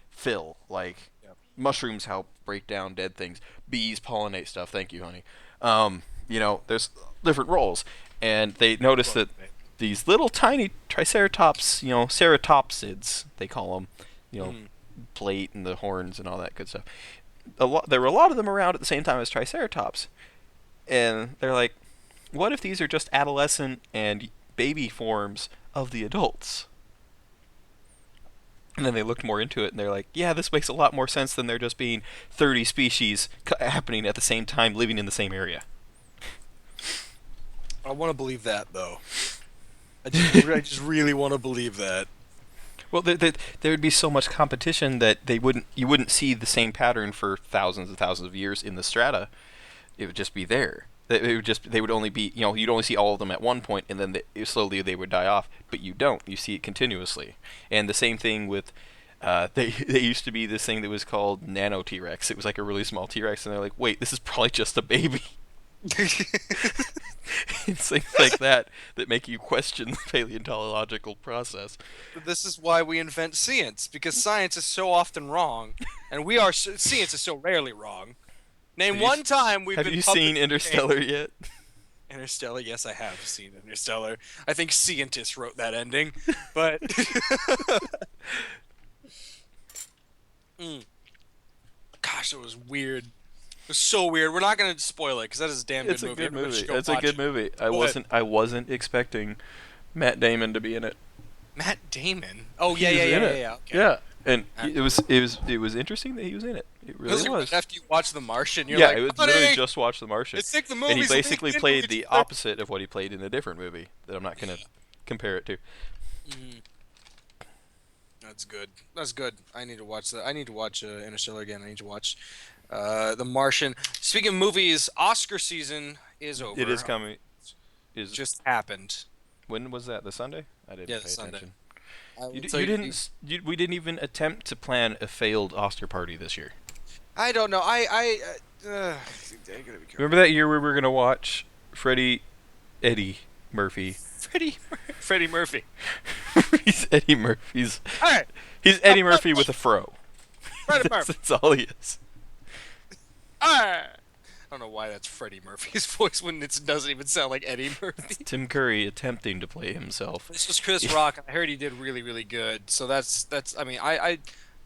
Speaker 2: fill. Like
Speaker 1: Yep.
Speaker 2: mushrooms help break down dead things. Bees pollinate stuff. Thank you, honey. There's different roles, and they noticed
Speaker 1: Well,
Speaker 2: that these little tiny triceratops, ceratopsids, they call them, you know,
Speaker 1: mhm.
Speaker 2: plate and the horns and all that good stuff. There were a lot of them around at the same time as triceratops, and they're like, what if these are just adolescent and baby forms of the adults? And then they looked more into it, and they're like, yeah, this makes a lot more sense than there just being 30 species happening at the same time living in the same area.
Speaker 1: I want to believe that though. I just really want to believe that.
Speaker 2: Well, there would be so much competition that you wouldn't see the same pattern for thousands and thousands of years in the strata. It would just be there. They would only be, you'd only see all of them at one point, and then slowly they would die off. But you don't. You see it continuously. And the same thing with, they used to be this thing that was called Nano T-Rex. It was like a really small T-Rex, and they're like, wait, this is probably just a baby. It's things like that make you question the paleontological process.
Speaker 1: This is why we invent science, because science is so often wrong, and science is so rarely wrong. Name
Speaker 2: Have you
Speaker 1: one time we've
Speaker 2: have
Speaker 1: been
Speaker 2: you
Speaker 1: publicly
Speaker 2: seen Interstellar yet?
Speaker 1: Interstellar, yes, I have seen Interstellar. I think scientists wrote that ending, but Mm. Gosh, it was weird. It was so weird. We're not gonna spoil it because that is a damn good
Speaker 2: It's a
Speaker 1: movie.
Speaker 2: good
Speaker 1: Everybody
Speaker 2: movie.
Speaker 1: should go
Speaker 2: It's a
Speaker 1: watch
Speaker 2: good
Speaker 1: it.
Speaker 2: movie.
Speaker 1: Go ahead.
Speaker 2: I wasn't expecting Matt Damon to be in it.
Speaker 1: Matt Damon. Oh
Speaker 2: He
Speaker 1: yeah,
Speaker 2: was
Speaker 1: yeah,
Speaker 2: in
Speaker 1: yeah, yeah,
Speaker 2: it.
Speaker 1: yeah. Okay.
Speaker 2: Yeah, and
Speaker 1: Matt
Speaker 2: it was interesting that he was in it. It really
Speaker 1: Was it
Speaker 2: was.
Speaker 1: right after you watch The Martian? You're
Speaker 2: Yeah,
Speaker 1: like,
Speaker 2: it was
Speaker 1: honey,
Speaker 2: literally just watch The Martian,
Speaker 1: I think the
Speaker 2: and he
Speaker 1: movie's
Speaker 2: basically
Speaker 1: leading
Speaker 2: played
Speaker 1: into
Speaker 2: the
Speaker 1: each other.
Speaker 2: opposite of what he played in a different movie that I'm not gonna compare it to.
Speaker 1: Mhm. That's good. That's good. I need to watch that. I need to watch Interstellar again. I need to watch The Martian. Speaking of movies, Oscar season is over.
Speaker 2: It is coming. Is
Speaker 1: Just happened.
Speaker 2: When was that? The Sunday? I didn't
Speaker 1: Yeah,
Speaker 2: pay
Speaker 1: Sunday.
Speaker 2: attention.
Speaker 1: I will
Speaker 2: You,
Speaker 1: tell
Speaker 2: you didn't. We didn't even attempt to plan a failed Oscar party this year.
Speaker 1: I don't know. I gotta be careful.
Speaker 2: Remember that year where we were gonna watch Eddie Murphy?
Speaker 1: Freddie Murphy.
Speaker 2: He's Eddie Murphy's.
Speaker 1: All right,
Speaker 2: He's Eddie Murphy with a fro.
Speaker 1: Freddie
Speaker 2: that's,
Speaker 1: Murphy.
Speaker 2: that's all he is.
Speaker 1: All right. I don't know why that's Freddie Murphy's voice when it doesn't even sound like Eddie Murphy.
Speaker 2: Tim Curry attempting to play himself.
Speaker 1: This was Chris Rock. I heard he did really, really good. So that's. I mean,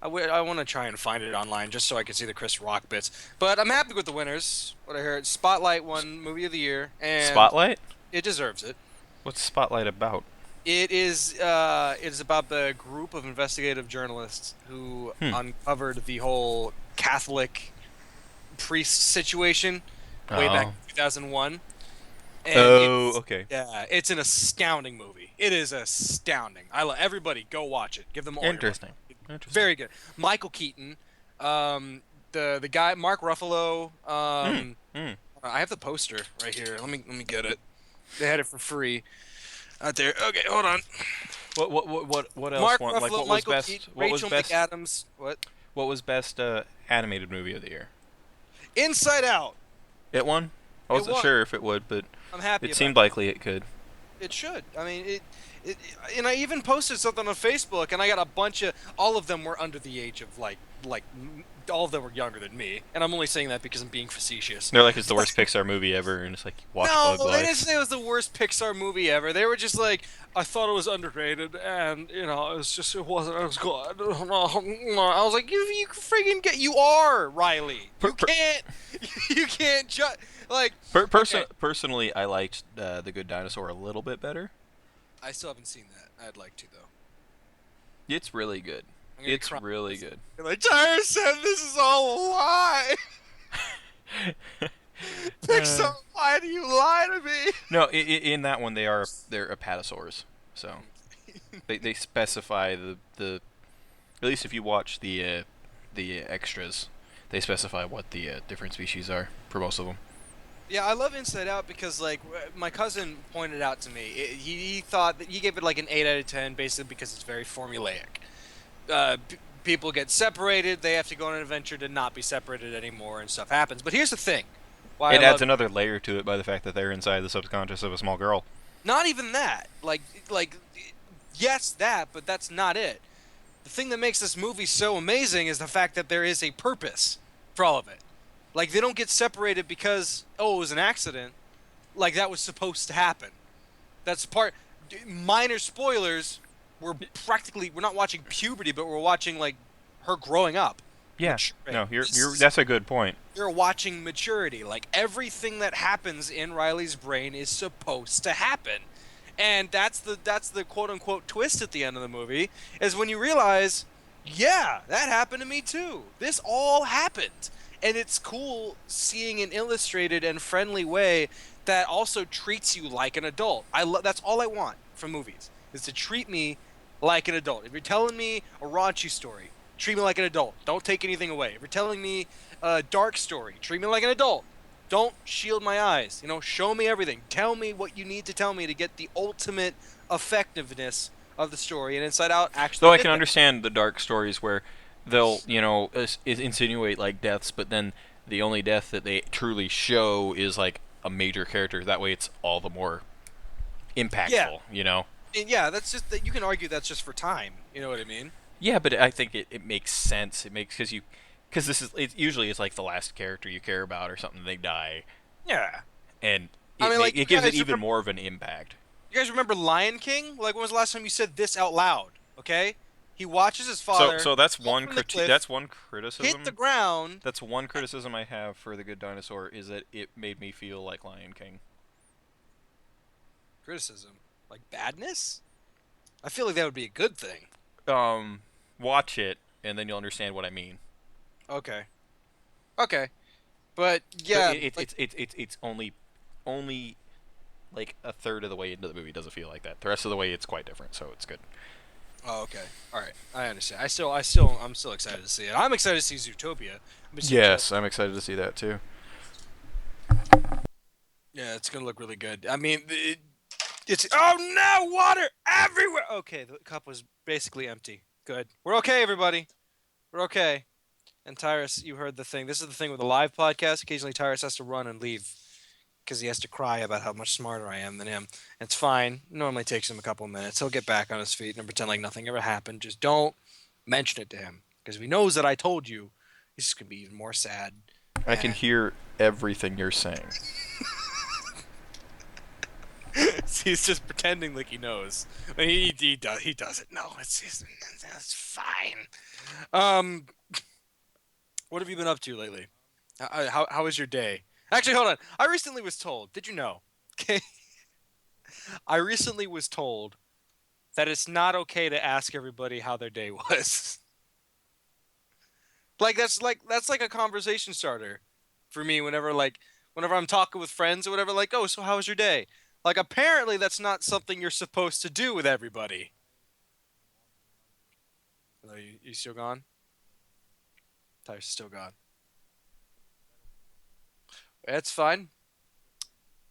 Speaker 1: I want to try and find it online just so I can see the Chris Rock bits. But I'm happy with the winners. What I heard, Spotlight won Movie of the Year, and
Speaker 2: Spotlight?
Speaker 1: it deserves it.
Speaker 2: What's Spotlight about?
Speaker 1: It is about the group of investigative journalists who
Speaker 2: Hmm.
Speaker 1: uncovered the whole Catholic priest situation way back
Speaker 2: Oh.
Speaker 1: in 2001. And
Speaker 2: Oh,
Speaker 1: it's
Speaker 2: okay.
Speaker 1: yeah, it's an astounding movie. It is astounding. I love everybody go watch it. Give them all your money.
Speaker 2: Interesting. Interesting.
Speaker 1: Very good. Michael Keaton, the guy Mark Ruffalo.
Speaker 2: Hmm. Hmm.
Speaker 1: I have the poster right here. Let me get it. They had it for free out there. Okay, hold on.
Speaker 2: What else
Speaker 1: Mark
Speaker 2: won? Like,
Speaker 1: Ruffalo,
Speaker 2: what was
Speaker 1: Michael
Speaker 2: best?
Speaker 1: Keaton,
Speaker 2: What was
Speaker 1: Rachel
Speaker 2: best?
Speaker 1: McAdams. What?
Speaker 2: What was best animated movie of the year?
Speaker 1: Inside Out.
Speaker 2: It won. I
Speaker 1: It
Speaker 2: wasn't
Speaker 1: won.
Speaker 2: sure if it would, but
Speaker 1: I'm happy
Speaker 2: it
Speaker 1: about
Speaker 2: seemed
Speaker 1: it.
Speaker 2: likely it could.
Speaker 1: It should. I mean, it. And I even posted something on Facebook, and I got a bunch of. All of them were under the age of all of them were younger than me, and I'm only saying that because I'm being facetious.
Speaker 2: They're like, it's the worst Pixar movie ever, and it's like, watch
Speaker 1: No,
Speaker 2: Bug
Speaker 1: they didn't
Speaker 2: Life.
Speaker 1: say it was the worst Pixar movie ever. They were just like, I thought it was underrated, and it was just it wasn't as good. I was like, you freaking get you are Riley.
Speaker 2: Per,
Speaker 1: You
Speaker 2: per,
Speaker 1: can't you can't just like okay.
Speaker 2: personally, I liked The Good Dinosaur a little bit better.
Speaker 1: I still haven't seen that. I'd like to though.
Speaker 2: It's really good.
Speaker 1: I'm gonna be
Speaker 2: It's
Speaker 1: crying.
Speaker 2: really good.
Speaker 1: You're like Tyrus said this is all a lie.
Speaker 2: uh,
Speaker 1: Pixar, why do you lie to me?
Speaker 2: no, in that one they're apatosaurs, so they specify the at least if you watch the extras, they specify what the different species are for most of them.
Speaker 1: Yeah, I love Inside Out because my cousin pointed out to me, he thought that he gave it like an 8 out of 10 basically because it's very formulaic. People get separated, they have to go on an adventure to not be separated anymore and stuff happens. But here's the thing. Why I
Speaker 2: It adds
Speaker 1: love
Speaker 2: another layer to it by the fact that they're inside the subconscious of a small girl.
Speaker 1: not even that. Like yes, that, but that's not it. The thing that makes this movie so amazing is the fact that there is a purpose for all of it. Like they don't get separated because it was an accident. Like that was supposed to happen. That's part. Minor spoilers. We're not watching puberty, but we're watching like her growing up,
Speaker 2: Yeah.
Speaker 1: maturing.
Speaker 2: No, you're that's a good point.
Speaker 1: You're watching maturity. Like everything that happens in Riley's brain is supposed to happen, and that's the quote unquote twist at the end of the movie is when you realize, yeah, that happened to me too. This all happened, and it's cool seeing an illustrated and friendly way that also treats you like an adult. That's all I want from movies is to treat me like an adult. If you're telling me a raunchy story, treat me like an adult. Don't take anything away. If you're telling me a dark story, treat me like an adult. Don't shield my eyes. Show me everything. Tell me what you need to tell me to get the ultimate effectiveness of the story. And Inside Out
Speaker 2: Though
Speaker 1: actually
Speaker 2: I
Speaker 1: did
Speaker 2: can
Speaker 1: that.
Speaker 2: understand the dark stories where they'll, insinuate like deaths, but then the only death that they truly show is like a major character. That way, it's all the more
Speaker 1: Yeah,
Speaker 2: impactful.
Speaker 1: and yeah. That's just that you can argue that's just for time. You know what I mean?
Speaker 2: Yeah, but I think it makes sense. It makes because this is usually it's like the last character you care about or something. They die,
Speaker 1: Yeah.
Speaker 2: and
Speaker 1: I mean, like
Speaker 2: it gives it
Speaker 1: guys
Speaker 2: even
Speaker 1: remember,
Speaker 2: more of an impact.
Speaker 1: you guys remember Lion King? Like, when was the last time you said this out loud? Okay, he watches his
Speaker 2: So
Speaker 1: father
Speaker 2: so that's
Speaker 1: fall
Speaker 2: one
Speaker 1: from the
Speaker 2: critique.
Speaker 1: cliff,
Speaker 2: That's one
Speaker 1: hit the
Speaker 2: criticism.
Speaker 1: ground.
Speaker 2: That's one criticism I have for The Good Dinosaur is that it made me feel like Lion King.
Speaker 1: Criticism, like badness. I feel like that would be a good thing.
Speaker 2: Um, Watch it and then you'll understand what I mean.
Speaker 1: Okay. Okay. But
Speaker 2: But
Speaker 1: yeah, like
Speaker 2: it's only like a third of the way into the movie does it feel like that. The rest of the way it's quite different, so it's good.
Speaker 1: oh, okay. All right. I understand. I'm still excited to see it. I'm excited to see Zootopia. I'm just
Speaker 2: Yes, I'm excited to see that too.
Speaker 1: yeah, it's gonna look really good. I mean, it's oh no, water everywhere. Okay, the cup was basically empty. Good. We're okay, everybody. We're okay. And Tyrus, you heard the thing. This is the thing with a live podcast. Occasionally, Tyrus has to run and leave because he has to cry about how much smarter I am than him. It's fine. Normally takes him a couple of minutes. He'll get back on his feet and pretend like nothing ever happened. Just don't mention it to him because if he knows that I told you, he's just gonna be even more sad.
Speaker 2: I can
Speaker 1: And
Speaker 2: hear everything you're saying.
Speaker 1: He's just pretending like he knows. But he doesn't know. It's fine. Um, what have you been up to lately? How was your day? Actually, hold on. I recently was told. Did you know? Okay, I recently was told that it's not okay to ask everybody how their day was. Like that's like a conversation starter for me whenever I'm talking with friends or whatever. Like, oh, so how was your day? Like, apparently that's not something you're supposed to do with everybody. Oh, you still gone? Tyrus is still gone. That's fine.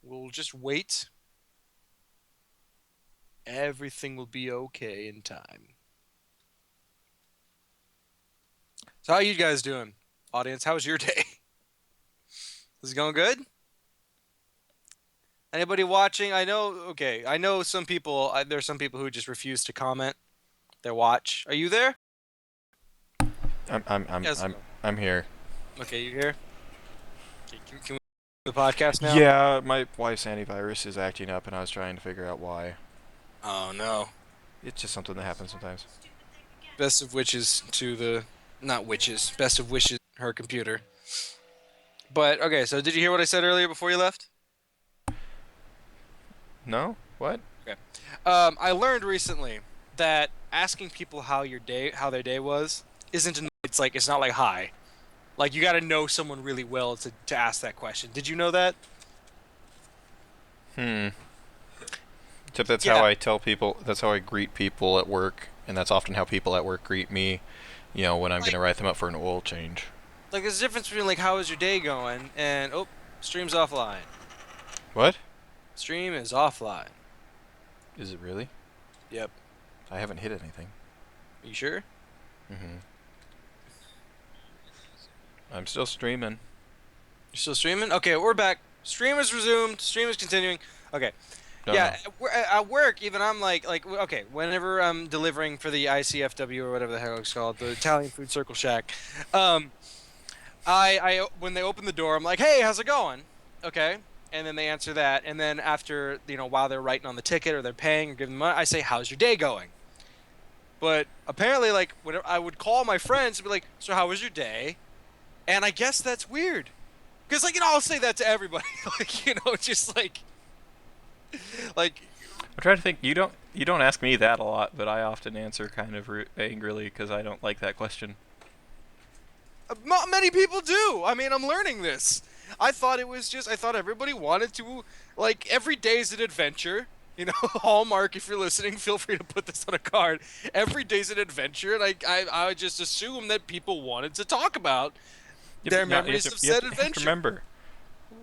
Speaker 1: We'll just wait. Everything will be okay in time. So how you guys doing, audience? How was your day? Is it going good? Anybody watching? I know. Okay, I know some people. There's some people who just refuse to comment their watch. Are you there?
Speaker 2: I'm I'm I'm
Speaker 1: Yes.
Speaker 2: I'm I'm here.
Speaker 1: Okay, you here? Okay, can we do the podcast now?
Speaker 2: Yeah, my wife's antivirus is acting up, and I was trying to figure out why.
Speaker 1: Oh no.
Speaker 2: It's just something that happens sometimes.
Speaker 1: Best of wishes to the not witches. Best of wishes her computer. But okay, so did you hear what I said earlier before you left?
Speaker 2: No? What?
Speaker 1: Okay. I learned recently that asking people how their day was, isn't. It's not like hi. Like you got to know someone really well to ask that question. Did you know that?
Speaker 2: Hmm. Except that's how
Speaker 1: Yeah.
Speaker 2: I tell people. That's how I greet people at work, and that's often how people at work greet me. When I'm
Speaker 1: Like
Speaker 2: gonna write them up for an oil change.
Speaker 1: like there's a difference between like how is your day going and oh, stream's offline.
Speaker 2: What?
Speaker 1: Stream is offline.
Speaker 2: Is it really?
Speaker 1: Yep.
Speaker 2: I haven't hit anything.
Speaker 1: Are you sure?
Speaker 2: Mm-hmm. I'm still streaming.
Speaker 1: You're still streaming? Okay, we're back. Stream is resumed. Stream is continuing. Okay.
Speaker 2: No,
Speaker 1: Yeah,
Speaker 2: no.
Speaker 1: at work, even I'm like, okay, whenever I'm delivering for the ICFW or whatever the hell it's called, the Italian Food Circle Shack, um, when they open the door, I'm like, hey, how's it going? Okay. And then they answer that. And then after, while they're writing on the ticket or they're paying or giving money, I say, how's your day going? But apparently, like, whenever I would call my friends and be like, so how was your day? And I guess that's weird. Because, like, I'll say that to everybody. Like, just like,
Speaker 2: I'm trying to think. You don't ask me that a lot, but I often answer kind of angrily because I don't like that question.
Speaker 1: not many people do. I mean, I'm learning this. I thought everybody wanted to, like, every day's an adventure. Hallmark, if you're listening, feel free to put this on a card. Every day's an adventure, and I would just assume that people wanted to talk about
Speaker 2: Yeah,
Speaker 1: their
Speaker 2: but now
Speaker 1: memories of
Speaker 2: you have
Speaker 1: said
Speaker 2: to, have to
Speaker 1: adventure.
Speaker 2: remember,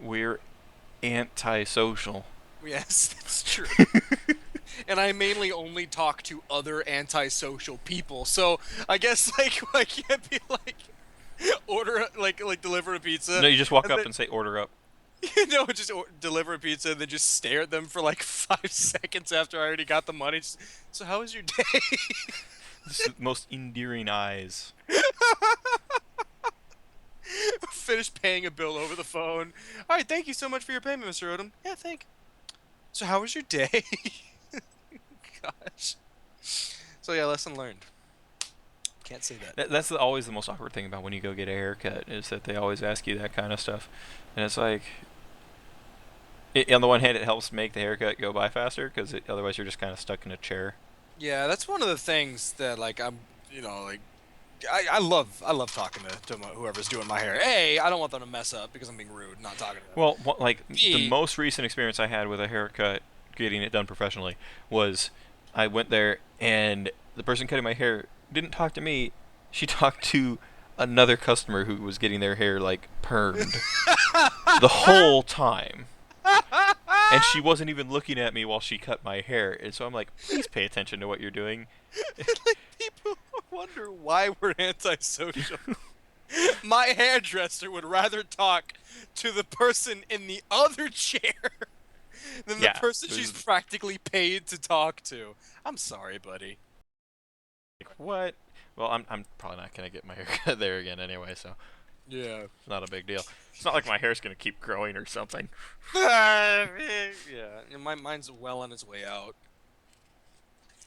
Speaker 2: we're antisocial.
Speaker 1: Yes, that's true. And I mainly only talk to other antisocial people, so I guess like I can't be like order like deliver a pizza
Speaker 2: No, you just walk
Speaker 1: and
Speaker 2: up
Speaker 1: then
Speaker 2: and say order up.
Speaker 1: just deliver a pizza and then just stare at them for like 5 seconds after I already got the money. So how was your day?
Speaker 2: This is the most endearing eyes.
Speaker 1: Finish paying a bill over the phone. All right, thank you so much for your payment, Mr. Odom. Yeah, thank. So how was your day? Gosh. So yeah, lesson learned. Can't say that.
Speaker 2: That's always the most awkward thing about when you go get a haircut is that they always ask you that kind of stuff, and it's like, on the one hand, it helps make the haircut go by faster because otherwise you're just kind of stuck in a chair.
Speaker 1: Yeah, that's one of the things that like like I love talking to whoever's doing my hair. A, I don't want them to mess up because I'm being rude, not talking to them.
Speaker 2: Well, like the
Speaker 1: B,
Speaker 2: most recent experience I had with a haircut, getting it done professionally, was I went there and the person cutting my hair didn't talk to me. She talked to another customer who was getting their hair like permed the whole time. And she wasn't even looking at me while she cut my hair. And so I'm like, please pay attention to what you're doing.
Speaker 1: like people wonder why we're antisocial. My hairdresser would rather talk to the person in the other chair than the
Speaker 2: Yeah.
Speaker 1: person
Speaker 2: It
Speaker 1: she's
Speaker 2: was
Speaker 1: practically paid to talk to. I'm sorry, buddy.
Speaker 2: like, what? Well, I'm probably not going to get my hair cut there again anyway, so.
Speaker 1: Yeah.
Speaker 2: It's not a big deal. It's not like my hair's gonna keep growing or something.
Speaker 1: Yeah, mine's well on its way out.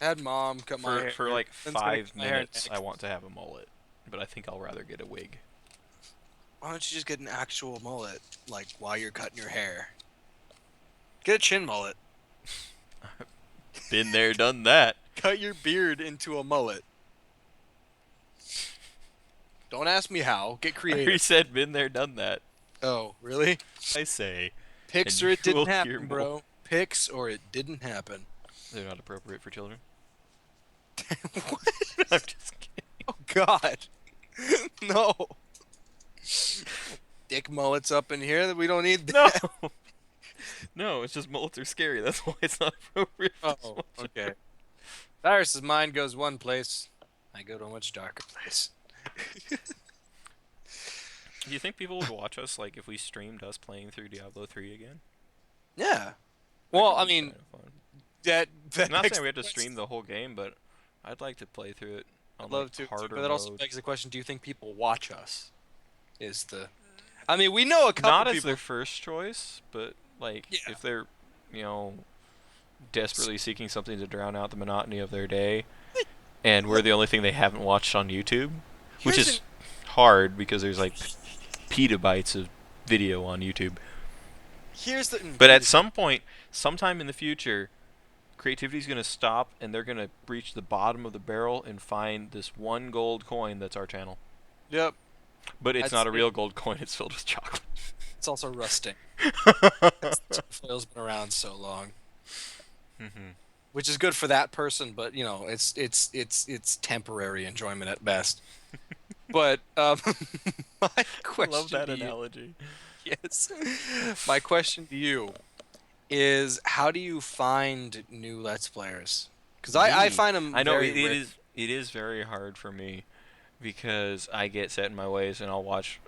Speaker 1: I had mom cut my
Speaker 2: For
Speaker 1: hair.
Speaker 2: for like
Speaker 1: Ben's gonna cut
Speaker 2: 5
Speaker 1: my hair
Speaker 2: minutes, I
Speaker 1: next.
Speaker 2: want to have a mullet, but I think I'll rather get a wig.
Speaker 1: Why don't you just get an actual mullet, like while you're cutting your hair? Get a chin mullet.
Speaker 2: Been there, done that.
Speaker 1: Cut your beard into a mullet. Don't ask me how. Get
Speaker 2: I already
Speaker 1: creative.
Speaker 2: said been there, done that.
Speaker 1: Oh, really?
Speaker 2: I say, and
Speaker 1: Picks
Speaker 2: you
Speaker 1: or it
Speaker 2: will
Speaker 1: didn't
Speaker 2: hear
Speaker 1: happen,
Speaker 2: more.
Speaker 1: bro. Picks or it didn't happen.
Speaker 2: They're not appropriate for children.
Speaker 1: What?
Speaker 2: I'm just kidding.
Speaker 1: Oh God. No. Dick mullets up in here that we don't need
Speaker 2: No,
Speaker 1: that.
Speaker 2: no, it's just mullets are scary. That's why it's not appropriate for
Speaker 1: Oh,
Speaker 2: small
Speaker 1: okay.
Speaker 2: children.
Speaker 1: Cyrus's mind goes one place. I go to a much darker place.
Speaker 2: Do you think people would watch us like if we streamed us playing through Diablo 3 again?
Speaker 1: Yeah.
Speaker 2: That
Speaker 1: Well,
Speaker 2: could
Speaker 1: I
Speaker 2: be
Speaker 1: mean,
Speaker 2: kind of fun.
Speaker 1: that
Speaker 2: I'm not
Speaker 1: begs
Speaker 2: saying we have
Speaker 1: the
Speaker 2: to stream
Speaker 1: question.
Speaker 2: the whole game, but I'd like to play through it
Speaker 1: I'd
Speaker 2: on like
Speaker 1: love to, too,
Speaker 2: harder
Speaker 1: but that also
Speaker 2: mode.
Speaker 1: begs the question: do you think people watch us? Is the I mean, we know a couple
Speaker 2: Not as
Speaker 1: people.
Speaker 2: their first choice, but like
Speaker 1: Yeah.
Speaker 2: if they're, you know, desperately seeking something to drown out the monotony of their day, and we're
Speaker 1: Look,
Speaker 2: the only thing they haven't watched on YouTube, which
Speaker 1: here's an
Speaker 2: is hard because there's like petabytes of video on YouTube.
Speaker 1: here's the
Speaker 2: But at some point, sometime in the future, creativity's going to stop and they're going to reach the bottom of the barrel and find this one gold coin that's our channel.
Speaker 1: Yep.
Speaker 2: But it's
Speaker 1: I'd
Speaker 2: not a
Speaker 1: say
Speaker 2: real gold coin, it's filled with chocolate.
Speaker 1: it's also rusting. Tinfoil's been around so long,
Speaker 2: Hmm.
Speaker 1: which is good for that person, but you know, it's temporary enjoyment at best. But my
Speaker 2: I love
Speaker 1: question
Speaker 2: that
Speaker 1: to you,
Speaker 2: analogy.
Speaker 1: yes, my question to you is, how do you find new Let's Players? Because I
Speaker 2: Me,
Speaker 1: find them
Speaker 2: I know
Speaker 1: very rare.
Speaker 2: it is very hard for me because I get set in my ways and I'll watch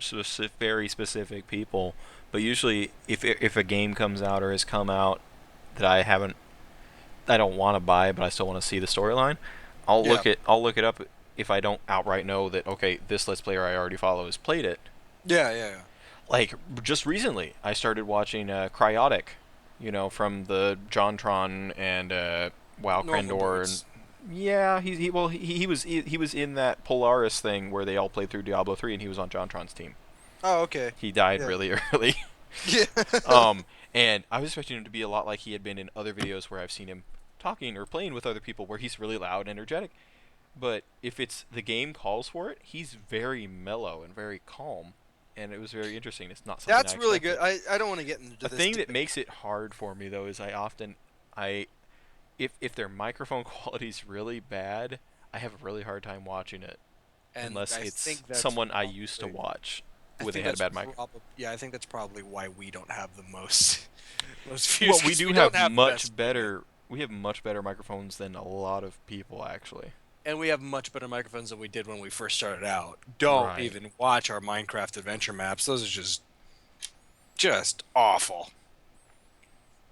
Speaker 2: very specific people. But usually, if a game comes out or has come out that I don't want to buy, but I still want to see the storyline,
Speaker 1: Yeah,
Speaker 2: I'll look it up if I don't outright know that okay, this Let's Player I already follow has played it.
Speaker 1: yeah.
Speaker 2: Like just recently, I started watching Cryotic, you know, from the JonTron and WoW
Speaker 1: Normal
Speaker 2: Krendor and
Speaker 1: dudes.
Speaker 2: yeah, he was in that Polaris thing where they all played through Diablo 3 and he was on JonTron's team.
Speaker 1: Oh, okay.
Speaker 2: He died
Speaker 1: Yeah.
Speaker 2: really early.
Speaker 1: Yeah.
Speaker 2: And I was expecting him to be a lot like he had been in other videos where I've seen him talking or playing with other people where he's really loud and energetic. But if it's the game calls for it, he's very mellow and very calm. And it was very interesting. It's not something I
Speaker 1: That's really good.
Speaker 2: expected.
Speaker 1: I don't want to get into
Speaker 2: A
Speaker 1: this
Speaker 2: thing that
Speaker 1: debate.
Speaker 2: makes it hard for me though is I if their microphone quality's really bad, I have a really hard time watching it
Speaker 1: And
Speaker 2: unless
Speaker 1: I
Speaker 2: it's
Speaker 1: think that's
Speaker 2: someone I used to
Speaker 1: probably
Speaker 2: watch
Speaker 1: I
Speaker 2: when they
Speaker 1: think
Speaker 2: had a
Speaker 1: that's
Speaker 2: bad mic.
Speaker 1: yeah, I think that's probably why we don't have the most most views
Speaker 2: Well, we
Speaker 1: 'cause
Speaker 2: do
Speaker 1: we don't
Speaker 2: have
Speaker 1: have the best equipment.
Speaker 2: we have much better microphones than a lot of people actually.
Speaker 1: And we have much better microphones than we did when we first started out. Don't
Speaker 2: Right.
Speaker 1: even watch our Minecraft adventure maps. Those are just awful.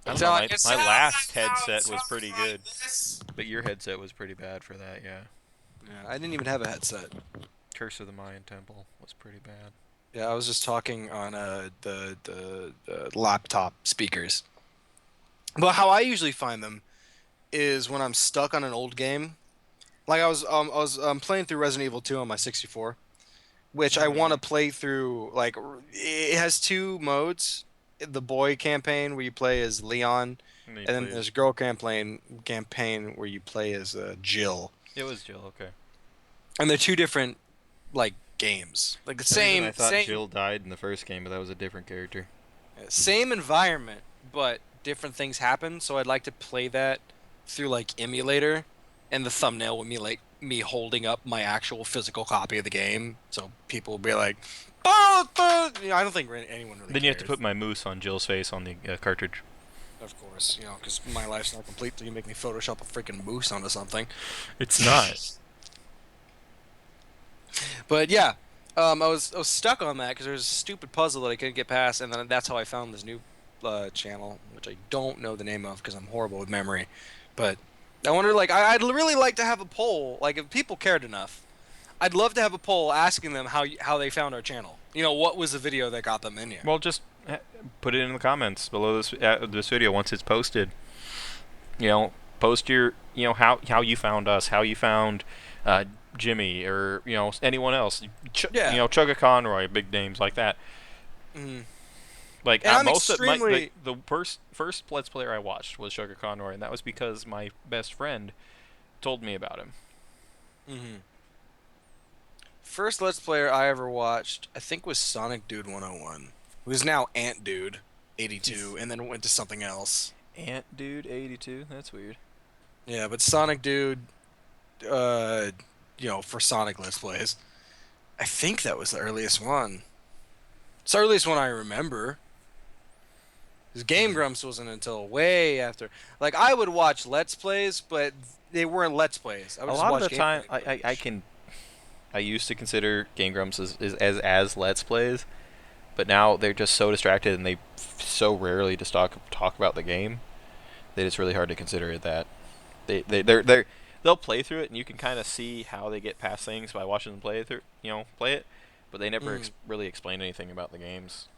Speaker 2: I don't
Speaker 1: It's
Speaker 2: know.
Speaker 1: not like
Speaker 2: My last headset
Speaker 1: sounds
Speaker 2: was pretty
Speaker 1: like
Speaker 2: good,
Speaker 1: this.
Speaker 2: but your headset was pretty bad for that. Yeah.
Speaker 1: Yeah, I didn't even have a headset.
Speaker 2: Curse of the Mayan Temple was pretty bad.
Speaker 1: Yeah, I was just talking on the laptop speakers. But how I usually find them is when I'm stuck on an old game. Like I was playing through Resident Evil 2 on my 64, which I want
Speaker 2: Mm-hmm.
Speaker 1: to play through. Like it has two modes: the boy campaign where you play as Leon,
Speaker 2: And he
Speaker 1: and then
Speaker 2: plays.
Speaker 1: there's girl campaign where you play as Jill.
Speaker 2: It was Jill. Okay.
Speaker 1: And they're two different like games, like the
Speaker 2: For some reason, I
Speaker 1: same
Speaker 2: thought
Speaker 1: same
Speaker 2: Jill died in the first game, but that was a different character.
Speaker 1: same environment, but different things happen. So I'd like to play that through like emulator, and the thumbnail would be like me holding up my actual physical copy of the game, so people will be like, "Oh, you know, I don't think anyone really
Speaker 2: Then you have to
Speaker 1: cares."
Speaker 2: put my moose on Jill's face on the cartridge.
Speaker 1: Of course, you know, because my life's not complete till you make me Photoshop a freaking moose onto something.
Speaker 2: It's not.
Speaker 1: But yeah, I was stuck on that because there was a stupid puzzle that I couldn't get past, and then that's how I found this new channel, which I don't know the name of because I'm horrible with memory. But I wonder, like, I'd really like to have a poll. Like, if people cared enough, I'd love to have a poll asking them how they found our channel. You know, what was the video that got them in here?
Speaker 2: Well, just put it in the comments below this video once it's posted. You know, post your how you found us, how you found Jimmy, or anyone else.
Speaker 1: Yeah.
Speaker 2: Chugga Conroy, big names like that.
Speaker 1: Mm.
Speaker 2: Like
Speaker 1: And I'm
Speaker 2: most of my
Speaker 1: extremely
Speaker 2: the first Let's Player I watched was Chugga Conroy, and that was because my best friend told me about him.
Speaker 1: mhm. First Let's Player I ever watched, I think, was Sonic Dude 101, who's now Ant Dude 82, and then went to something else.
Speaker 2: Ant Dude 82. That's weird.
Speaker 1: Yeah, but Sonic Dude, uh, for Sonic Let's Plays, I think that was the earliest one. It's the earliest one I remember. Because Game
Speaker 2: Hmm.
Speaker 1: Grumps wasn't until way after. Like, I would watch Let's Plays, but they weren't Let's Plays. I would
Speaker 2: A
Speaker 1: just
Speaker 2: lot of
Speaker 1: watch
Speaker 2: the time,
Speaker 1: gameplay
Speaker 2: I
Speaker 1: footage.
Speaker 2: can I used to consider Game Grumps as Let's Plays, but now they're just so distracted and they so rarely just talk about the game that it's really hard to consider it that. They'll play through it and you can kind of see how they get past things by watching them play it, but they never
Speaker 1: Mm.
Speaker 2: really explain anything about the games.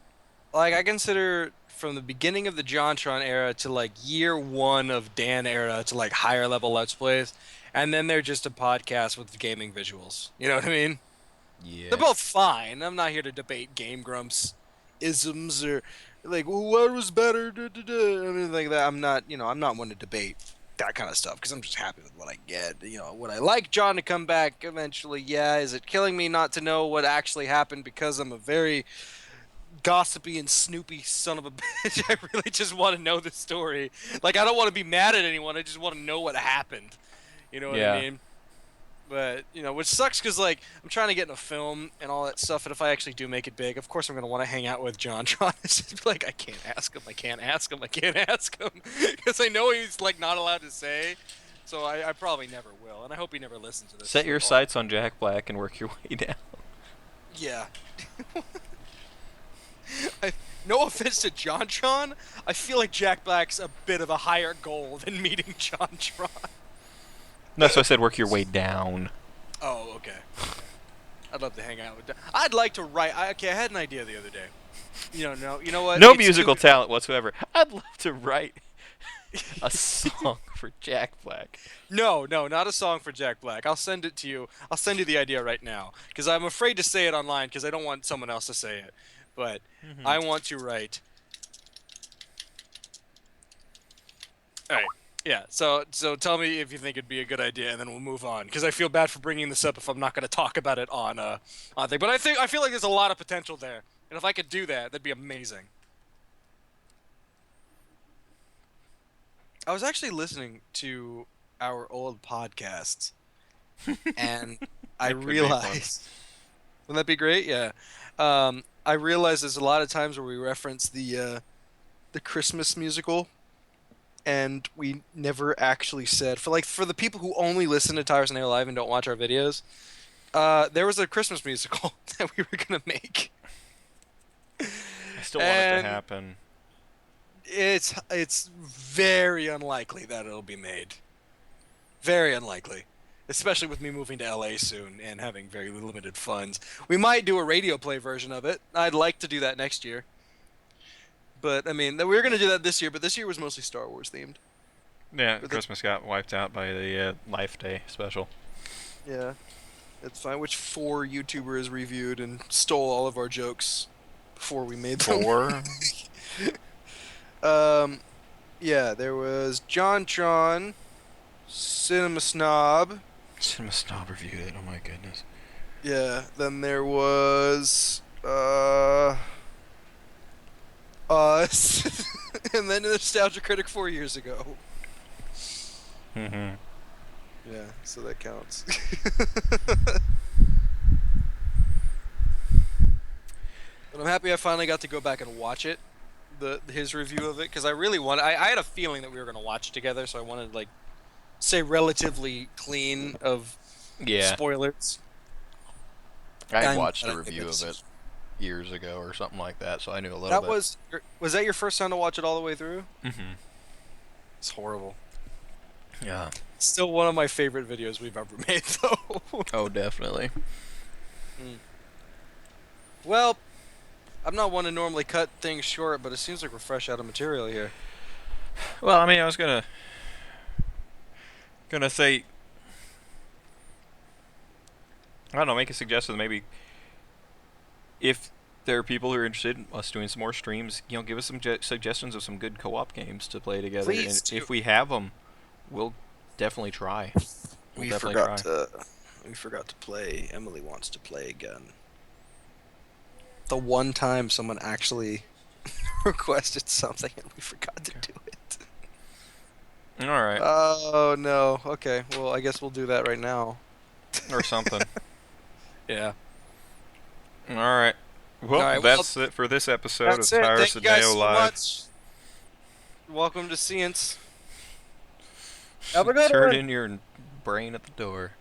Speaker 1: Like, I consider from the beginning of the JonTron era to like year one of Dan era to like higher level Let's Plays, and then they're just a podcast with gaming visuals. You know what I mean? They're
Speaker 2: Yeah.
Speaker 1: both fine. I'm not here to debate Game Grumps isms or like, well, what was better, anything like that. I'm not one to debate that kind of stuff because I'm just happy with what I get. Would I like John to come back eventually? Yeah. Is it killing me not to know what actually happened because I'm a very gossipy and snoopy son of a bitch? I really just want to know the story. Like, I don't want to be mad at anyone. I just want to know what happened. You know what I
Speaker 2: Yeah.
Speaker 1: mean? But, which sucks because, like, I'm trying to get in a film and all that stuff. And if I actually do make it big, of course I'm going to want to hang out with John Tron. It's just be like, I can't ask him. I can't ask him. I can't ask him. Because I know he's, like, not allowed to say. So I probably never will. And I hope he never listens to this.
Speaker 2: Set your sights on Jack Black and work your way down.
Speaker 1: Yeah. I, no offense to John Tron. I feel like Jack Black's a bit of a higher goal than meeting John Tron.
Speaker 2: No, so I said work your way down.
Speaker 1: Oh, okay. Okay. I'd love to hang out with. I'd like to write. Okay, I had an idea the other day. No, you know what?
Speaker 2: No
Speaker 1: It's
Speaker 2: musical
Speaker 1: too.
Speaker 2: talent whatsoever. I'd love to write a song for Jack Black.
Speaker 1: No, no, not a song for Jack Black. I'll send it to you. I'll send you the idea right now because I'm afraid to say it online because I don't want someone else to say it. But
Speaker 2: Mm-hmm.
Speaker 1: I want to write. All right. Yeah. So tell me if you think it'd be a good idea, and then we'll move on. Because I feel bad for bringing this up if I'm not going to talk about it on thing. But I feel like there's a lot of potential there, and if I could do that, that'd be amazing. I was actually listening to our old podcasts, and I
Speaker 2: That could be fun.
Speaker 1: realized, wouldn't that be great? Yeah. I realized there's a lot of times where we reference the Christmas musical, and we never actually said for the people who only listen to Tyrus&Nao Live and don't watch our videos. There was a Christmas musical that we were gonna make,
Speaker 2: I still want it to
Speaker 1: and
Speaker 2: happen.
Speaker 1: it's very unlikely that it'll be made. Very unlikely, especially with me moving to LA soon and having very limited funds. We might do a radio play version of it. I'd like to do that next year, but I mean, we were gonna do that this year, but this year was mostly Star Wars themed.
Speaker 2: Yeah,
Speaker 1: But
Speaker 2: Christmas got wiped out by the Life Day special.
Speaker 1: yeah, it's fine. Which four YouTubers reviewed and stole all of our jokes before we made them?
Speaker 2: 4?
Speaker 1: um, yeah, there was John Tron, Cinema Snob.
Speaker 2: Cinema Snob reviewed it. Oh my goodness.
Speaker 1: Yeah, then there was us, and then Nostalgia Critic 4 years ago.
Speaker 2: Mm-hmm.
Speaker 1: Yeah, so that counts. But I'm happy I finally got to go back and watch it, his review of it, because I really want. I had a feeling that we were gonna watch it together, so I wanted to like stay relatively clean of
Speaker 2: Yeah,
Speaker 1: spoilers.
Speaker 2: I had
Speaker 1: I'm
Speaker 2: watched
Speaker 1: glad
Speaker 2: a
Speaker 1: I made that
Speaker 2: review of it
Speaker 1: decision.
Speaker 2: years ago or something like that, so I knew a little
Speaker 1: That
Speaker 2: bit.
Speaker 1: was that your first time to watch it all the way through?
Speaker 2: Mm-hmm.
Speaker 1: It's horrible.
Speaker 2: Yeah.
Speaker 1: Still one of my favorite videos we've ever made, though.
Speaker 2: Oh, definitely.
Speaker 1: Mm. Well, I'm not one to normally cut things short, but it seems like we're fresh out of material here.
Speaker 2: Well, I mean, I was gonna say, I don't know, make a suggestion. Maybe if there are people who are interested in us doing some more streams, give us some suggestions of some good co-op games to play together.
Speaker 1: Please
Speaker 2: And
Speaker 1: do.
Speaker 2: if we have them, we'll definitely try. We'll
Speaker 1: We
Speaker 2: definitely
Speaker 1: forgot
Speaker 2: try.
Speaker 1: to we forgot to play. Emily wants to play again. The one time someone actually requested something and we forgot to do it.
Speaker 2: All right,
Speaker 1: Oh no. Okay. Well, I guess we'll do that right now.
Speaker 2: or something.
Speaker 1: Yeah.
Speaker 2: All right.
Speaker 1: All
Speaker 2: Well,
Speaker 1: right. Well,
Speaker 2: that's it for this episode
Speaker 1: that's
Speaker 2: of
Speaker 1: it. Thank
Speaker 2: Tyrus
Speaker 1: you
Speaker 2: and
Speaker 1: guys
Speaker 2: Nao
Speaker 1: so
Speaker 2: Live.
Speaker 1: much. Welcome to Science. Have a good
Speaker 2: Turn
Speaker 1: one.
Speaker 2: in your brain at the door.